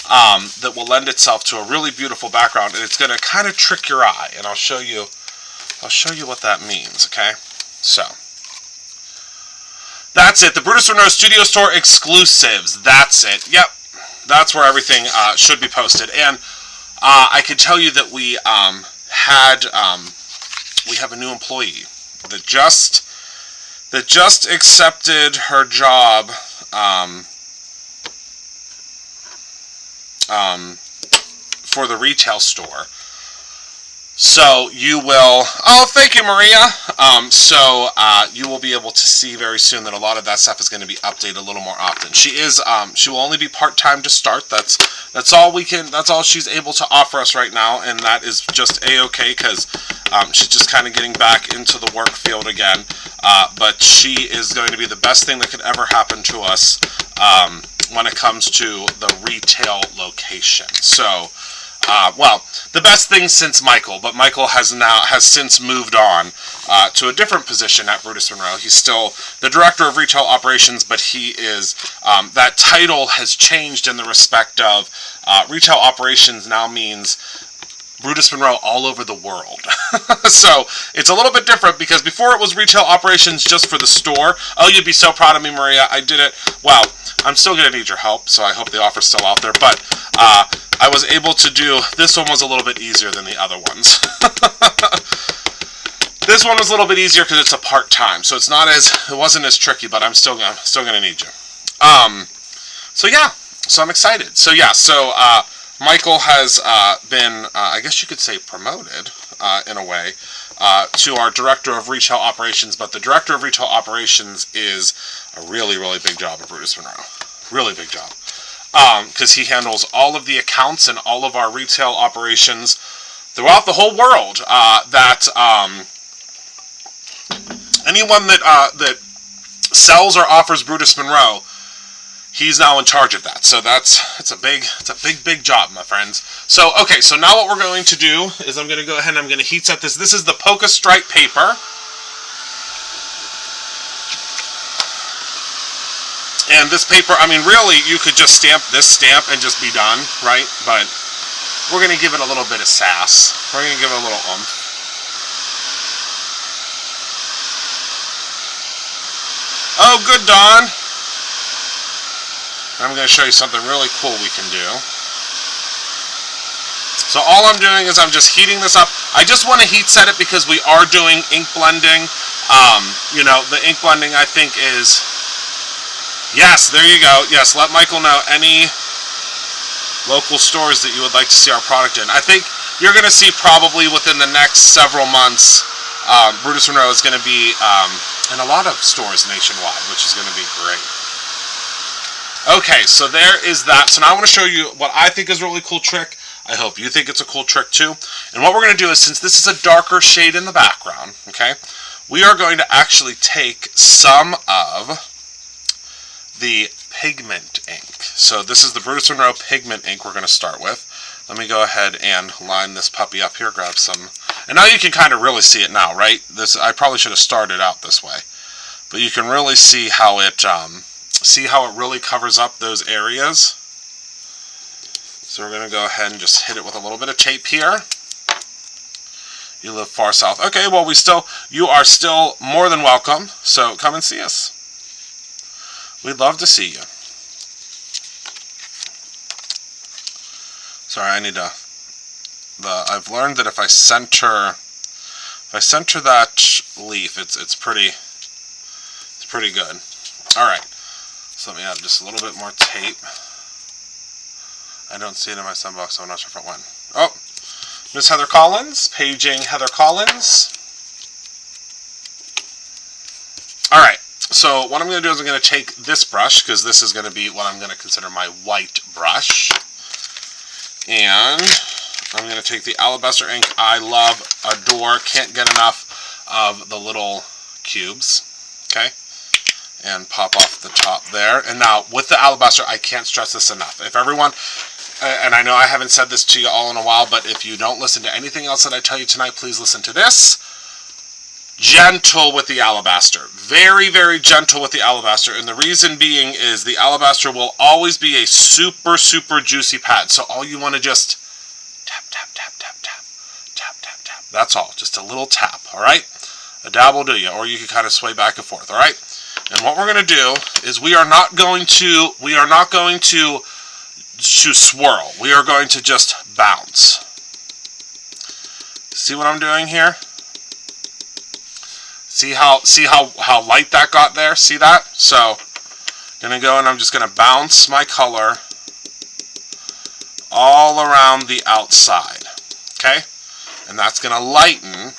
that will lend itself to a really beautiful background, and it's going to kind of trick your eye, and I'll show you what that means, okay? So, that's it. The Brutus Monroe Studio Store exclusives. That's it. Yep. That's where everything should be posted. And I can tell you that we have a new employee that just accepted her job for the retail store. So you will, thank you, Maria. So you will be able to see very soon that a lot of that stuff is going to be updated a little more often. She will only be part-time to start. That's all she's able to offer us right now, and that is just a-okay, because she's just kind of getting back into the work field again. But she is going to be the best thing that could ever happen to us when it comes to the retail location. So, well, the best thing since Michael, but Michael has since moved on to a different position at Brutus Monroe. He's still the director of retail operations, but he is, that title has changed in the respect of retail operations now means Brutus Monroe all over the world. So it's a little bit different because before it was retail operations just for the store. Oh, you'd be so proud of me, Maria. I did it. Wow. I'm still going to need your help, so I hope the offer's still out there. But I was able to do, this one was a little bit easier than the other ones. This one was a little bit easier because it's a part-time, so it wasn't as tricky, but I'm still going to need you. So yeah, so I'm excited. So yeah, so Michael has been, I guess you could say, promoted in a way to our Director of Retail Operations, but the Director of Retail Operations is a really, really big job at Brutus Monroe. Really big job. Because he handles all of the accounts and all of our retail operations throughout the whole world. Anyone that sells or offers Brutus Monroe, he's now in charge of that. So it's a big job, my friends. So okay, so now what we're going to do is I'm going to go ahead and I'm going to heat set this. This is the polka stripe paper. And this paper, I mean, really, you could just stamp this stamp and just be done, right? But we're going to give it a little bit of sass. We're going to give it a little oomph. Oh, good, Dawn. I'm going to show you something really cool we can do. So all I'm doing is I'm just heating this up. I just want to heat set it because we are doing ink blending. You know, the ink blending, I think, is... Yes, there you go. Yes, let Michael know any local stores that you would like to see our product in. I think you're going to see probably within the next several months, Brutus Monroe is going to be in a lot of stores nationwide, which is going to be great. Okay, so there is that. So now I want to show you what I think is a really cool trick. I hope you think it's a cool trick too. And what we're going to do is, since this is a darker shade in the background, okay, we are going to actually take some of the pigment ink. So this is the Brutus Monroe pigment ink we're going to start with. Let me go ahead and line this puppy up here, grab some. And now you can kind of really see it now, right? I probably should have started out this way. But you can really see how it really covers up those areas. So we're going to go ahead and just hit it with a little bit of tape here. You live far south. Okay, well, you are still more than welcome. So come and see us. We'd love to see you. Sorry, I need to. I've learned that if I center that leaf, it's pretty good. All right. So let me add just a little bit more tape. I don't see it in my sunbox, so I'm not sure if it went. Oh, Miss Heather Collins, paging Heather Collins. All right. So what I'm going to do is I'm going to take this brush, because this is going to be what I'm going to consider my white brush. And I'm going to take the alabaster ink. I love, adore, can't get enough of the little cubes. Okay? And pop off the top there. And now, with the alabaster, I can't stress this enough. If everyone, and I know I haven't said this to you all in a while, but if you don't listen to anything else that I tell you tonight, please listen to this. Gentle with the alabaster. Very, very gentle with the alabaster. And the reason being is the alabaster will always be a super, super juicy pad. So all you want to just tap, tap, tap, tap, tap, tap, tap, tap. That's all. Just a little tap, all right? A dab will do you, or you can kind of sway back and forth, all right? And what we're going to do is we are not going to swirl. We are going to just bounce. See what I'm doing here? See how light that got there? See that? So, I'm going to go and I'm just going to bounce my color all around the outside. Okay? And that's going to lighten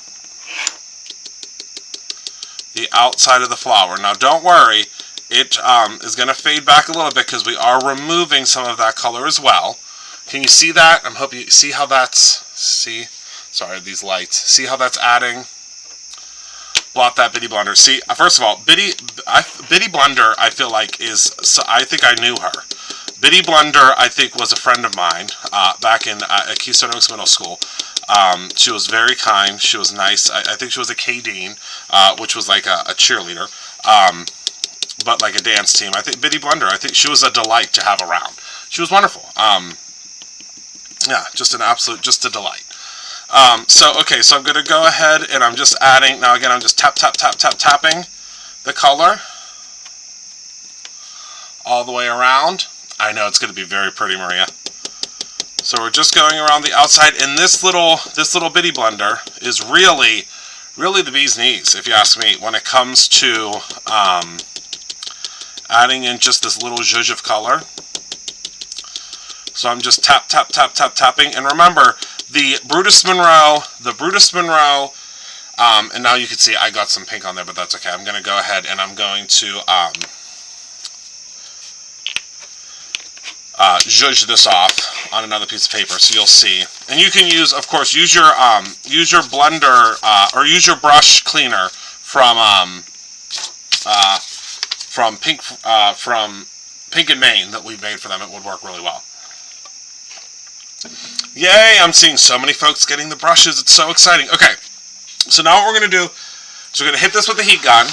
the outside of the flower. Now, don't worry. It is going to fade back a little bit because we are removing some of that color as well. Can you see that? I hope you see how that's... Sorry, these lights. See how that's adding... Blot that Bitty Blender. See, first of all, Bitty Blender, I feel like is, I think I knew her. Bitty Blender, I think, was a friend of mine back in at Keystone Oaks Middle School. She was very kind. She was nice. I think she was a K-Dean, which was like a cheerleader, but like a dance team. I think Bitty Blender, I think she was a delight to have around. She was wonderful. Yeah, just an absolute, just a delight. Okay, so I'm going to go ahead and I'm just adding, now again, I'm just tapping the color all the way around. I know it's going to be very pretty, Maria. So we're just going around the outside, and this little bitty blender is really the bee's knees, if you ask me, when it comes to adding in just this little zhuzh of color. So I'm just tapping, and remember, the Brutus Monroe, and now you can see I got some pink on there, but that's okay. I'm going to go ahead and I'm going to zhuzh this off on another piece of paper, so you'll see. And you can use, of course, use your blender or use your brush cleaner from Pink and Maine that we made for them. It would work really well. Yay! I'm seeing so many folks getting the brushes. It's so exciting. Okay, so now what we're going to do is we're going to hit this with the heat gun,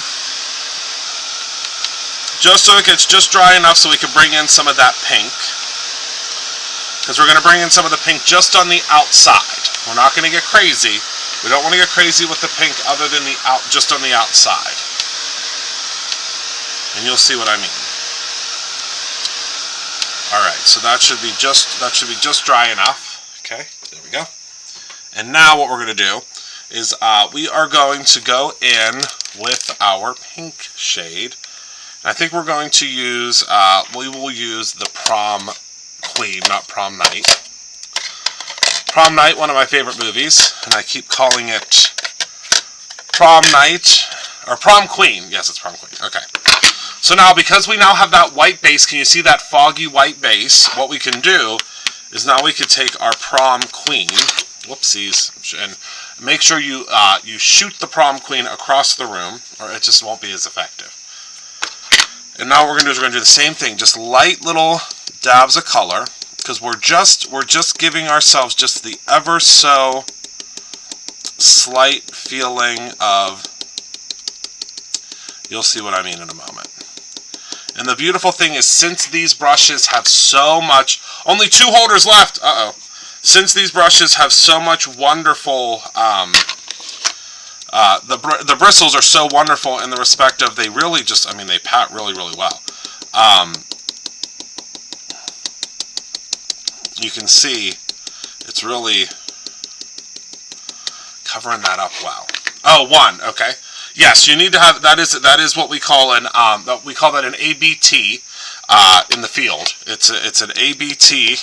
just so it gets just dry enough so we can bring in some of that pink. Because we're going to bring in some of the pink just on the outside. We're not going to get crazy. We don't want to get crazy with the pink other than just on the outside. And you'll see what I mean. All right, so that should be just dry enough. Okay, there we go. And now what we're going to do is we are going to go in with our pink shade. And I think we're going to use we will use the Prom Queen, not Prom Night. Prom Night, one of my favorite movies, and I keep calling it Prom Night or Prom Queen. Yes, it's Prom Queen. Okay. So now, because we now have that white base, can you see that foggy white base? What we can do is now we could take our Prom Queen, whoopsies, and make sure you you shoot the Prom Queen across the room, or it just won't be as effective. And now what we're going to do is we're going to do the same thing, just light little dabs of color, because we're just giving ourselves just the ever so slight feeling of, you'll see what I mean in a moment. And the beautiful thing is, since these brushes have so much, only 2 holders left, since these brushes have so much wonderful, the bristles are so wonderful in the respect of they really just, I mean, they pat really well. You can see it's really covering that up well. Oh, 1, okay. Yes, you need to have, that is what we call an an ABT in the field. It's an ABT.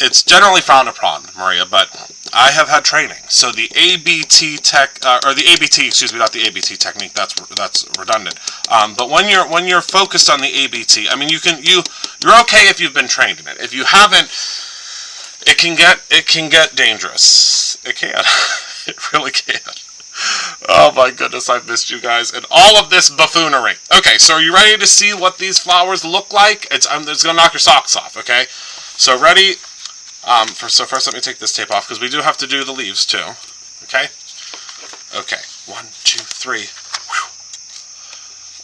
It's generally frowned upon, Maria, but I have had training. So the ABT excuse me, not the ABT technique. That's redundant. But when you're focused on the ABT, I mean, you're okay if you've been trained in it. If you haven't, it can get dangerous. It can. It really can. Oh my goodness, I've missed you guys and all of this buffoonery. Okay, so are you ready to see what these flowers look like? It's gonna knock your socks off. Okay, so ready. So first, let me take this tape off because we do have to do the leaves too. Okay. Okay. 1, 2, 3. Whew.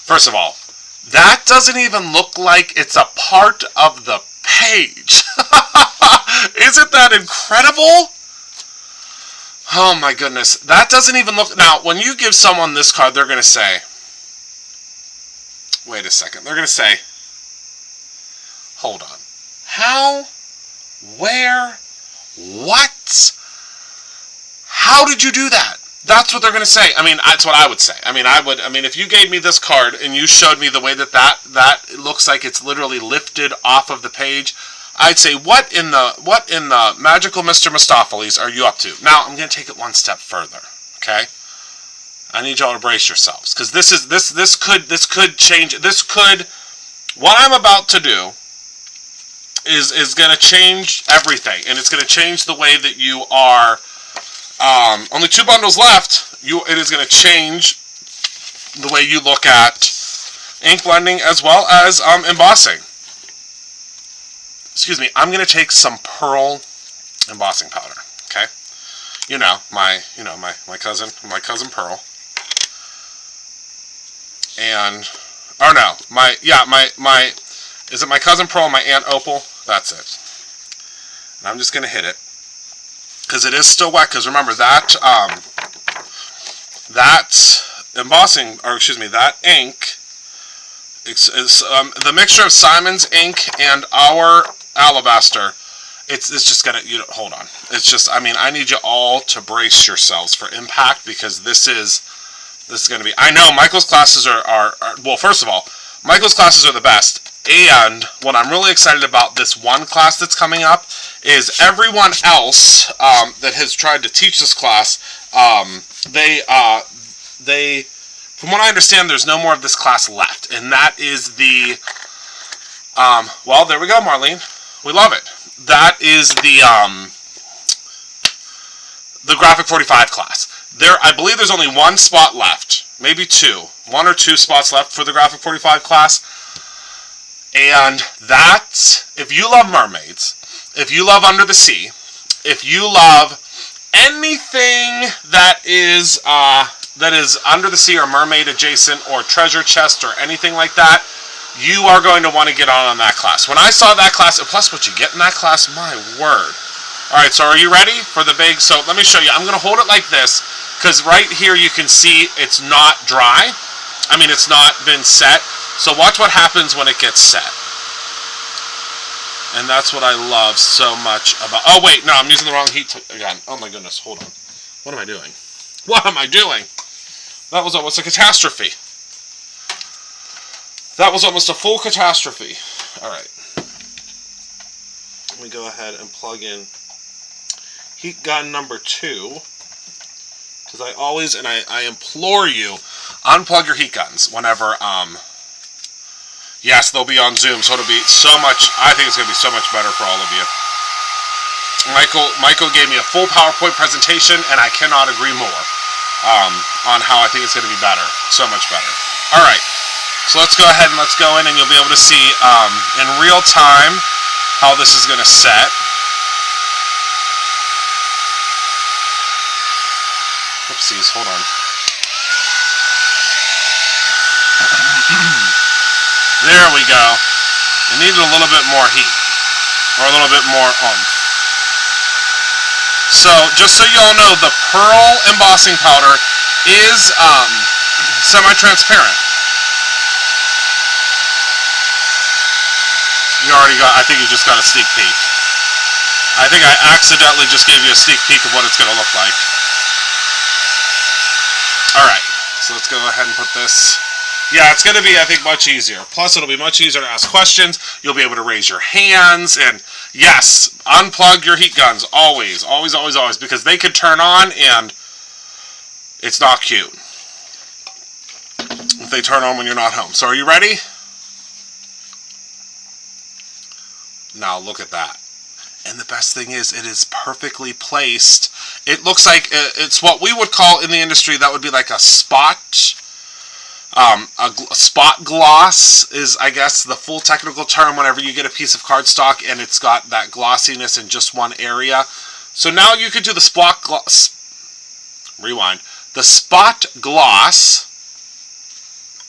First of all, that doesn't even look like it's a part of the page. Isn't that incredible? Oh my goodness. That doesn't even look... Now, when you give someone this card, they're going to say... Wait a second. They're going to say... Hold on. How? Where? What? How did you do that? That's what they're going to say. I mean, that's what I would say. I mean, if you gave me this card and you showed me the way that looks like it's literally lifted off of the page... I'd say, what in the magical Mr. Mistopheles are you up to? Now, I'm going to take it one step further, okay? I need y'all to brace yourselves, because this could change. What I'm about to do is going to change everything, and it's going to change the way that you are. Only 2 bundles left. It is going to change the way you look at ink blending as well as embossing. Excuse me, I'm going to take some pearl embossing powder, okay? My cousin Pearl. And, is it my cousin Pearl and my Aunt Opal? That's it. And I'm just going to hit it because it is still wet. Because remember that that embossing, or excuse me, that ink is the mixture of Simon's ink and our alabaster. It's just gonna, you know, hold on. It's just, I mean, I need you all to brace yourselves for impact, because this is gonna be. I know Michael's classes are well. First of all, Michael's classes are the best. And what I'm really excited about this one class that's coming up is everyone else that has tried to teach this class, they, from what I understand, there's no more of this class left. And that is the, well, there we go, Marlene. We love it. That is the Graphic 45 class. I believe there's only one spot left. Maybe two. One or two spots left for the Graphic 45 class. And that, if you love mermaids, if you love Under the Sea, if you love anything that is under the sea or mermaid adjacent or treasure chest or anything like that, you are going to want to get on that class. When I saw that class, plus what you get in that class, my word. All right, so are you ready for the big, so let me show you. I'm going to hold it like this, because right here you can see it's not dry. I mean, it's not been set. So watch what happens when it gets set. And that's what I love so much about... Oh, wait, no, I'm using the wrong heat again. Oh, my goodness, hold on. What am I doing? What am I doing? That was almost a catastrophe. That was almost a full catastrophe. All right. Let me go ahead and plug in heat gun number 2. Because I always, and I implore you, unplug your heat guns whenever... Yes, they'll be on Zoom, so it'll be so much, I think it's going to be so much better for all of you. Michael gave me a full PowerPoint presentation, and I cannot agree more on how I think it's going to be better. So much better. All right, so let's go ahead and let's go in, and you'll be able to see in real time how this is going to set. Oopsies, hold on. There we go. It needed a little bit more heat, or a little bit more oomph. So, just so you all know, the pearl embossing powder is semi-transparent. You already got, I think you just got a sneak peek. I think I accidentally just gave you a sneak peek of what it's going to look like. Alright, so let's go ahead and put this... Yeah, it's going to be, I think, much easier. Plus, it'll be much easier to ask questions. You'll be able to raise your hands. And, yes, unplug your heat guns. Always, always, always, always. Because they could turn on, and it's not cute if they turn on when you're not home. So, are you ready? Now, look at that. And the best thing is, it is perfectly placed. It looks like it's what we would call in the industry, that would be like a spot... a spot gloss is, I guess, the full technical term whenever you get a piece of cardstock and it's got that glossiness in just one area. So now you could do the spot gloss. Rewind. The spot gloss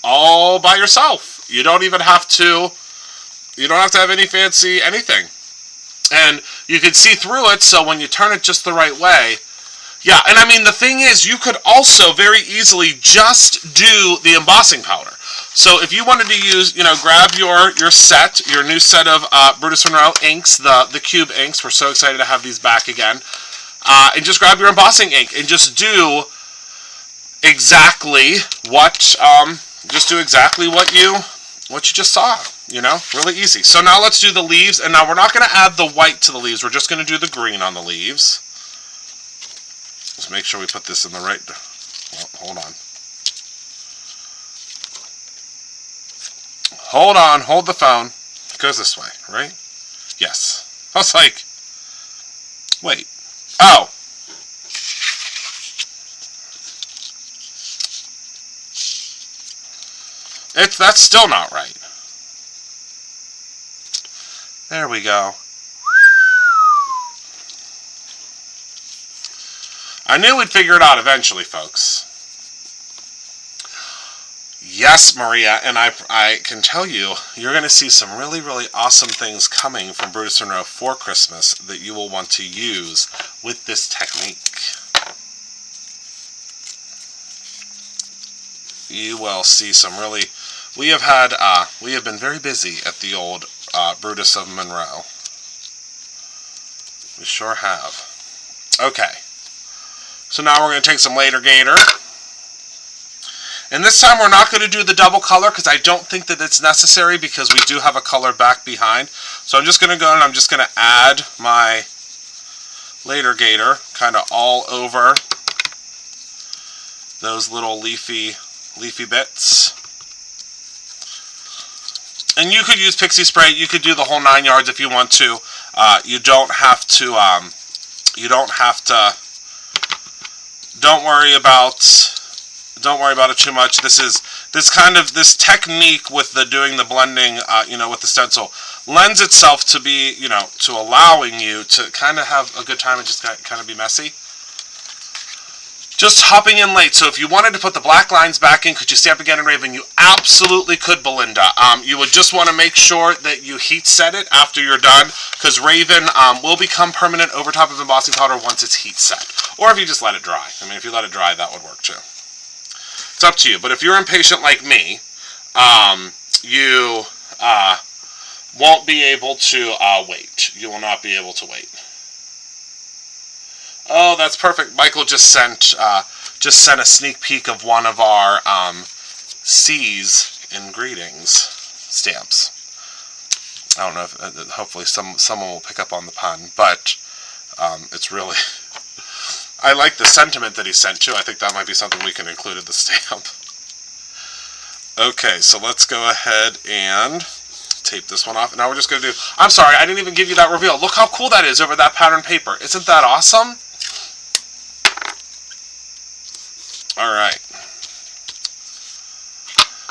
all by yourself. You don't even have to. You don't have to have any fancy anything. And you can see through it, so when you turn it just the right way. Yeah, and I mean, the thing is, you could also very easily just do the embossing powder. So if you wanted to use, you know, grab your set, your new set of Brutus Monroe inks, the cube inks. We're so excited to have these back again. And just grab your embossing ink and just do exactly what, what you just saw. You know, really easy. So now let's do the leaves, and now we're not going to add the white to the leaves. We're just going to do the green on the leaves. Let's make sure we put this in the right... Well, hold on. Hold on. Hold the phone. It goes this way, right? Yes. I was like... Wait. Oh. That's still not right. There we go. I knew we'd figure it out eventually, folks. Yes, Maria, and I can tell you, you're going to see some really, really awesome things coming from Brutus Monroe for Christmas that you will want to use with this technique. You will see some really... We have been very busy at the old Brutus of Monroe. We sure have. Okay. So now we're going to take some later gator. And this time we're not going to do the double color because I don't think that it's necessary because we do have a color back behind. So I'm just going to go and I'm just going to add my later gator kind of all over those little leafy bits. And you could use pixie spray. You could do the whole 9 yards if you want to. You don't have to. Don't worry about it too much. This technique with doing the blending, with the stencil, lends itself to be, to allowing you to kind of have a good time and just kind of be messy. Just hopping in late. So if you wanted to put the black lines back in, could you stamp again in Raven? You absolutely could, Belinda. You would just want to make sure that you heat set it after you're done, because Raven will become permanent over top of embossing powder once it's heat set. Or if you just let it dry. I mean, if you let it dry, that would work too. It's up to you. But if you're impatient like me, you won't be able to wait. You will not be able to wait. Oh, that's perfect. Michael just sent a sneak peek of one of our C's in greetings stamps. I don't know if hopefully someone will pick up on the pun, but it's really... I like the sentiment that he sent too. I think that might be something we can include in the stamp. Okay, so let's go ahead and tape this one off. Now we're just going to do... I'm sorry, I didn't even give you that reveal. Look how cool that is over that pattern paper. Isn't that awesome? Alright.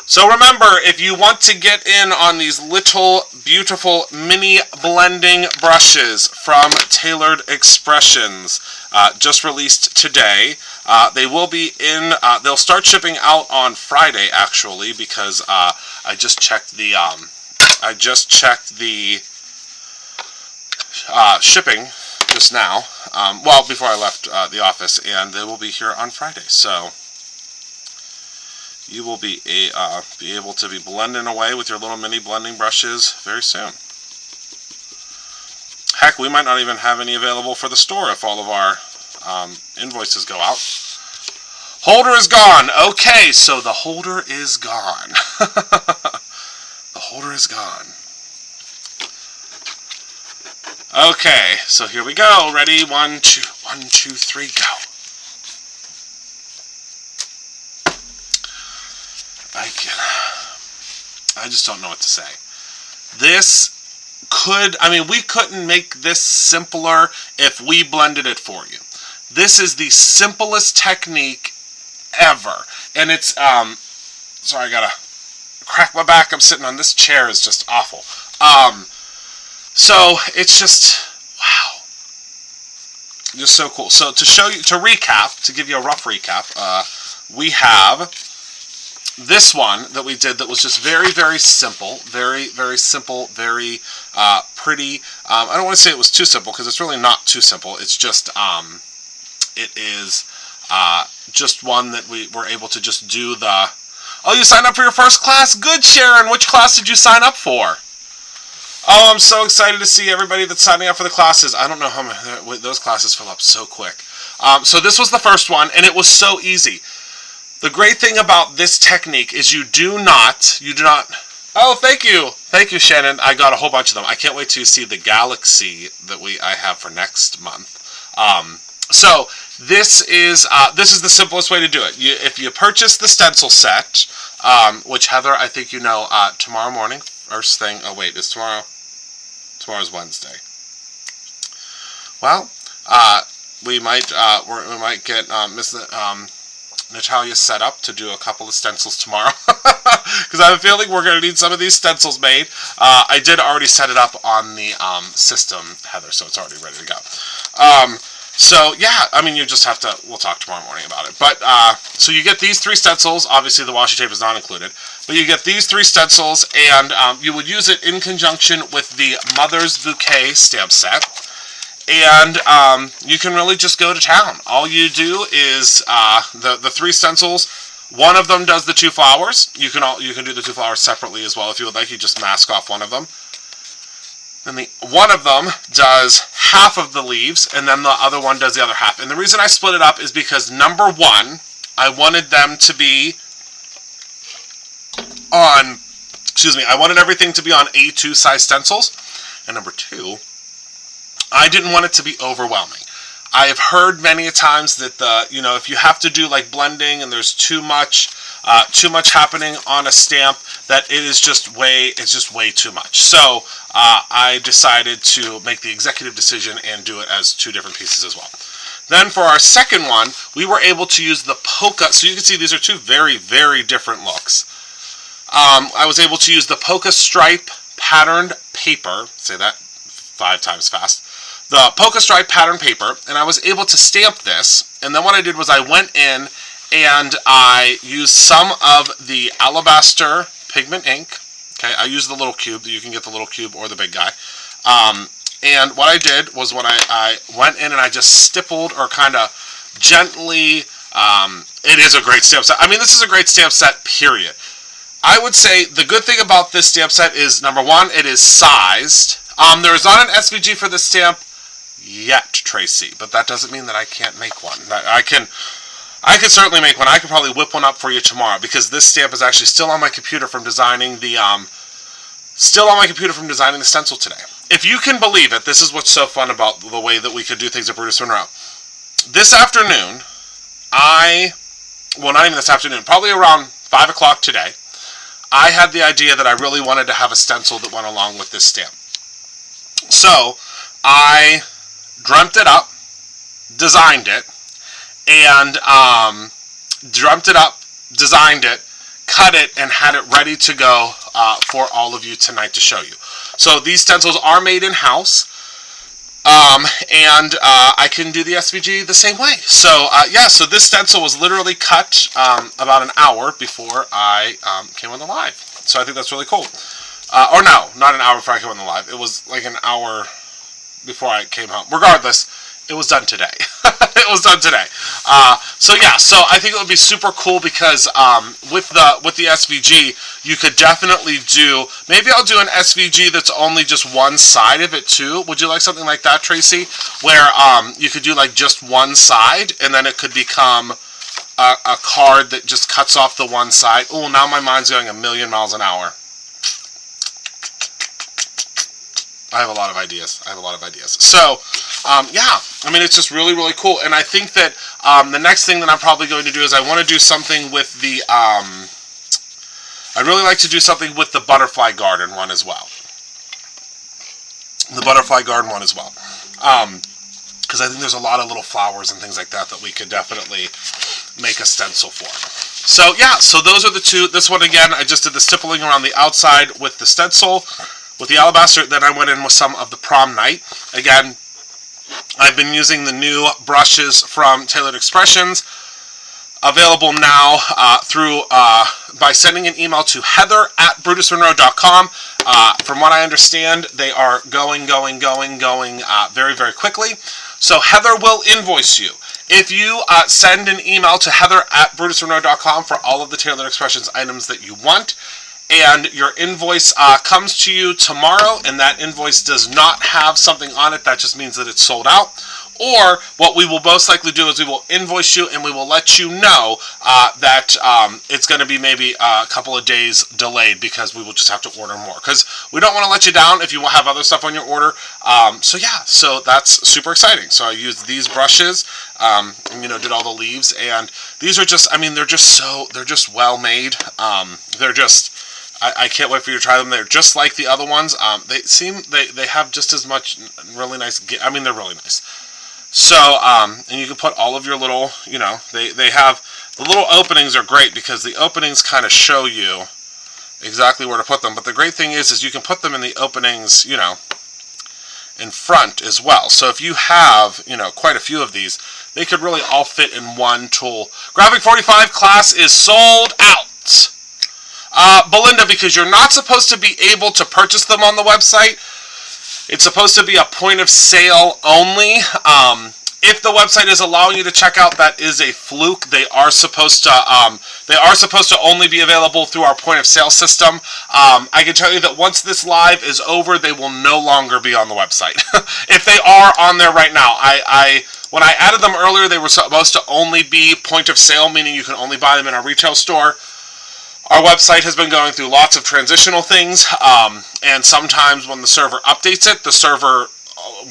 So remember, if you want to get in on these little beautiful mini blending brushes from Tailored Expressions, just released today, they will be in, they'll start shipping out on Friday actually, because I just checked the shipping just now, before I left the office, and they will be here on Friday. So you will be able to be blending away with your little mini blending brushes very soon. Heck, we might not even have any available for the store if all of our invoices go out. Holder is gone. Okay, so the holder is gone. The holder is gone. Okay, so here we go. Ready? 1, 2, 1, 2, 3, go. I just don't know what to say. We couldn't make this simpler if we blended it for you. This is the simplest technique ever. And it's, sorry, I gotta crack my back. I'm sitting on this chair. It's just awful. So it's just, wow. Just so cool. So to show you, to recap, to give you a rough recap, we have this one that we did that was just very, very simple. Very, very simple, very pretty. I don't want to say it was too simple because it's really not too simple. It's just, it is just one that we were able to just do the... Oh, you signed up for your first class? Good, Sharon. Which class did you sign up for? Oh, I'm so excited to see everybody that's signing up for the classes. I don't know how many, those classes fill up so quick. So this was the first one, and it was so easy. The great thing about this technique is you do not... Oh, thank you. Thank you, Shannon. I got a whole bunch of them. I can't wait to see the Galaxy that I have for next month. So this is the simplest way to do it. If you purchase the stencil set, which Heather, I think you know, tomorrow morning, first thing. Oh wait, it's tomorrow. Tomorrow's Wednesday. Well, we might get Miss Natalia set up to do a couple of stencils tomorrow, because I have a feeling we're going to need some of these stencils made. I did already set it up on the system, Heather, so it's already ready to go. So yeah, I mean, you just have to, we'll talk tomorrow morning about it. But, so you get these 3 stencils. Obviously the washi tape is not included. But you get these 3 stencils, and you would use it in conjunction with the Mother's Bouquet stamp set. And you can really just go to town. All you do is the 3 stencils. One of them does the 2 flowers. You can do the 2 flowers separately as well if you would like. You just mask off one of them. Then one of them does half of the leaves, and then the other one does the other half. And the reason I split it up is because, number one, I wanted them to be on, I wanted everything to be on A2 size stencils. And number two, I didn't want it to be overwhelming. I have heard many a times that if you have to do like blending and there's too much happening on a stamp, that it's just way too much. So I decided to make the executive decision and do it as 2 different pieces as well. Then for our second one, we were able to use the polka. So you can see these are 2 very, very different looks. I was able to use the polka stripe patterned paper. Say that 5 times fast. The polka stripe pattern paper, and I was able to stamp this. And then what I did was I went in and I used some of the alabaster pigment ink. Okay, I used the little cube. You can get the little cube or the big guy. And what I did was when I went in and I just stippled or kind of gently, it is a great stamp set. I mean, this is a great stamp set, period. I would say the good thing about this stamp set is, number one, it is sized. There is not an SVG for this stamp yet, Tracy, but that doesn't mean that I can't make one. I can certainly make one. I could probably whip one up for you tomorrow, because this stamp is actually still on my computer from designing the stencil today. If you can believe it, this is what's so fun about the way that we could do things at Brutus Monroe. This afternoon, not even this afternoon, probably around 5 o'clock today, I had the idea that I really wanted to have a stencil that went along with this stamp. So I dreamt it up, designed it, and cut it, and had it ready to go for all of you tonight to show you. So these stencils are made in-house, and I can do the SVG the same way. So so this stencil was literally cut about an hour before I came on the live. So I think that's really cool. Or no, not an hour before I came on the live. It was like an hour before I came home. Regardless, it was done today. It was done today. So I think it would be super cool, because with the SVG, you could definitely do, maybe I'll do an SVG that's only just one side of it too. Would you like something like that, Tracy? Where you could do like just one side, and then it could become a card that just cuts off the one side. Oh, now my mind's going a million miles an hour. I have a lot of ideas. So, I mean, it's just really, really cool. And I think that the next thing that I'm probably going to do is I want to do something with the, I'd really like to do something with the butterfly garden one as well. Because I think there's a lot of little flowers and things like that that we could definitely make a stencil for. So, so those are the 2. This one, again, I just did the stippling around the outside with the stencil. With the alabaster, then I went in with some of the Prom Night. Again, I've been using the new brushes from Tailored Expressions, available now by sending an email to heather@brutusmonroe.com. From what I understand, they are going very, very quickly. So Heather will invoice you. If you send an email to heather@brutusmonroe.com for all of the Tailored Expressions items that you want, and your invoice comes to you tomorrow, and that invoice does not have something on it, that just means that it's sold out. Or what we will most likely do is we will invoice you, and we will let you know that it's going to be maybe a couple of days delayed, because we will just have to order more. Because we don't want to let you down if you have other stuff on your order. So that's super exciting. So I used these brushes, and, did all the leaves, and these are just, I mean, they're just well made. I can't wait for you to try them. They're just like the other ones. They have just as much really nice, I mean, they're really nice. So, and you can put all of your little, they have, the little openings are great, because the openings kind of show you exactly where to put them. But the great thing is you can put them in the openings, in front as well. So if you have, quite a few of these, they could really all fit in one tool. Graphic 45 class is sold out. Belinda, because you're not supposed to be able to purchase them on the website. It's supposed to be a point of sale only. If the website is allowing you to check out, that is a fluke. They are supposed to only be available through our point of sale system. I can tell you that once this live is over, they will no longer be on the website. If they are on there right now, when I added them earlier, they were supposed to only be point of sale, meaning you can only buy them in our retail store. Our website has been going through lots of transitional things, and sometimes when the server updates it, the server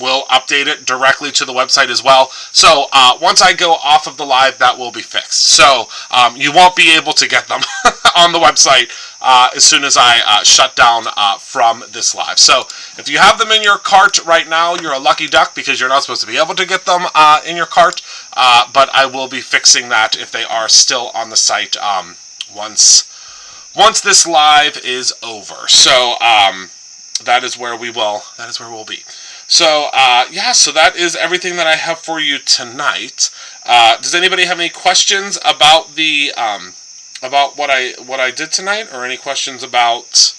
will update it directly to the website as well. So once I go off of the live, that will be fixed. So you won't be able to get them on the website as soon as I shut down from this live. So if you have them in your cart right now, you're a lucky duck because you're not supposed to be able to get them in your cart. But I will be fixing that if they are still on the site once this live is over. So that is where we'll be. So so that is everything that I have for you tonight. Does anybody have any questions about the about what I did tonight, or any questions about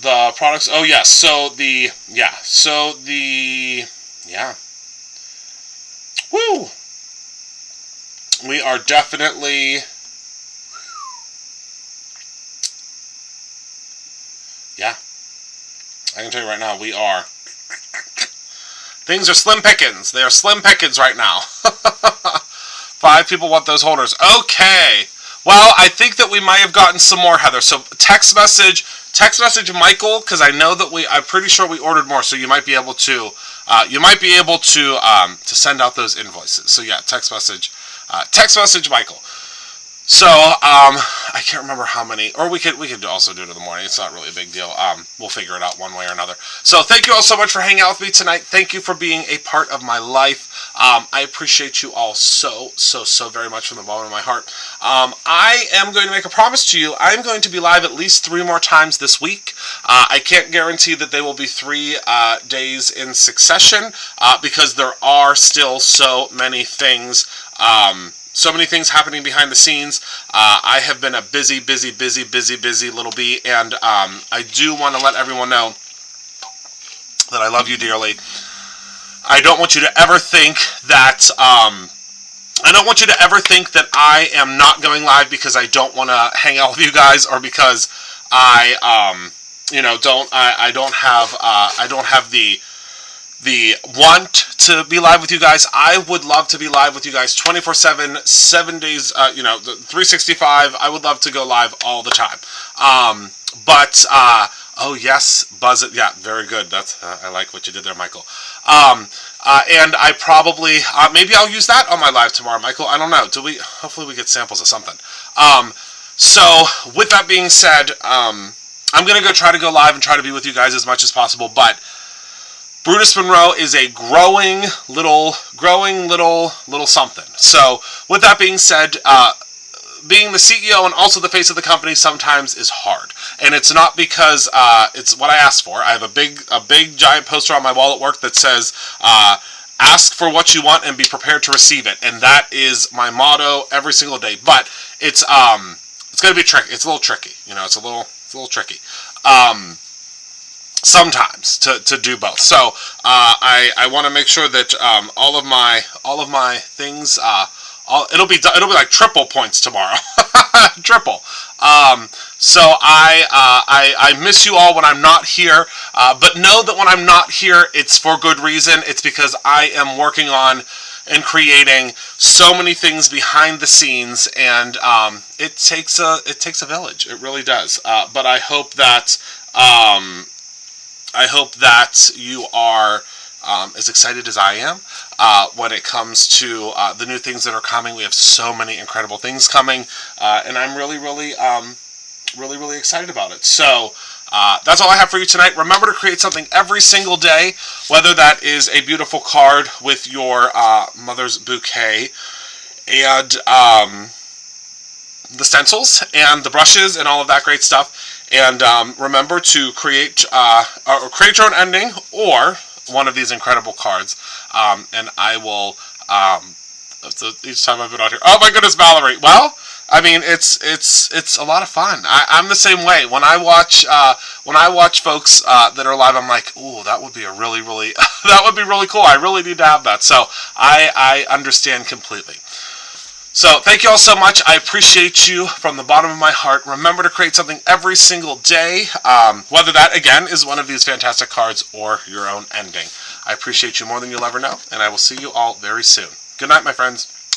the products? Oh yes, woo. We are definitely, I can tell you right now, we are. Things are slim pickings. They are slim pickings right now. 5 people want those holders. Okay. Well, I think that we might have gotten some more, Heather. So text message Michael, because I know that I'm pretty sure we ordered more. So you might be able to, to send out those invoices. So yeah, text message Michael. So I can't remember how many, or we could also do it in the morning. It's not really a big deal. We'll figure it out one way or another. So thank you all so much for hanging out with me tonight. Thank you for being a part of my life. I appreciate you all so very much from the bottom of my heart. I am going to make a promise to you. I'm going to be live at least 3 more times this week. I can't guarantee that they will be 3 days in succession because there are still so many things. So many things happening behind the scenes. I have been a busy little bee, and I do want to let everyone know that I love you dearly. I don't want you to ever think that I am not going live because I don't want to hang out with you guys, or because I don't have the want to be live with you guys. I would love to be live with you guys 24/7, 7 days, 365. I would love to go live all the time. Oh yes, buzz it. Yeah, very good. That's I like what you did there, Michael. And I probably maybe I'll use that on my live tomorrow, Michael. I don't know. Hopefully we get samples of something. So with that being said, I'm gonna try to go live and try to be with you guys as much as possible, but Brutus Monroe is a growing little something. So, with that being said, being the CEO and also the face of the company sometimes is hard, and it's not because it's what I asked for. I have a big giant poster on my wall at work that says, "Ask for what you want and be prepared to receive it," and that is my motto every single day. But it's going to be tricky. It's a little tricky. It's a little tricky. Sometimes to do both. So I want to make sure that all of my things it'll be like triple points tomorrow. Triple. So I miss you all when I'm not here, but know that when I'm not here, it's for good reason. It's because I am working on and creating so many things behind the scenes, and it takes a village. It really does. But I hope that you are as excited as I am when it comes to the new things that are coming. We have so many incredible things coming, and I'm really excited about it. So that's all I have for you tonight. Remember to create something every single day, whether that is a beautiful card with your mother's bouquet, and the stencils and the brushes and all of that great stuff. And remember to create create your own ending or one of these incredible cards. And I will. Each time I've been out here. Oh my goodness, Valerie. Well, I mean, it's a lot of fun. I'm the same way. When I watch folks that are live, I'm like, ooh, that would be a really that would be really cool. I really need to have that. So I understand completely. So thank you all so much. I appreciate you from the bottom of my heart. Remember to create something every single day, whether that, again, is one of these fantastic cards or your own ending. I appreciate you more than you'll ever know, and I will see you all very soon. Good night, my friends.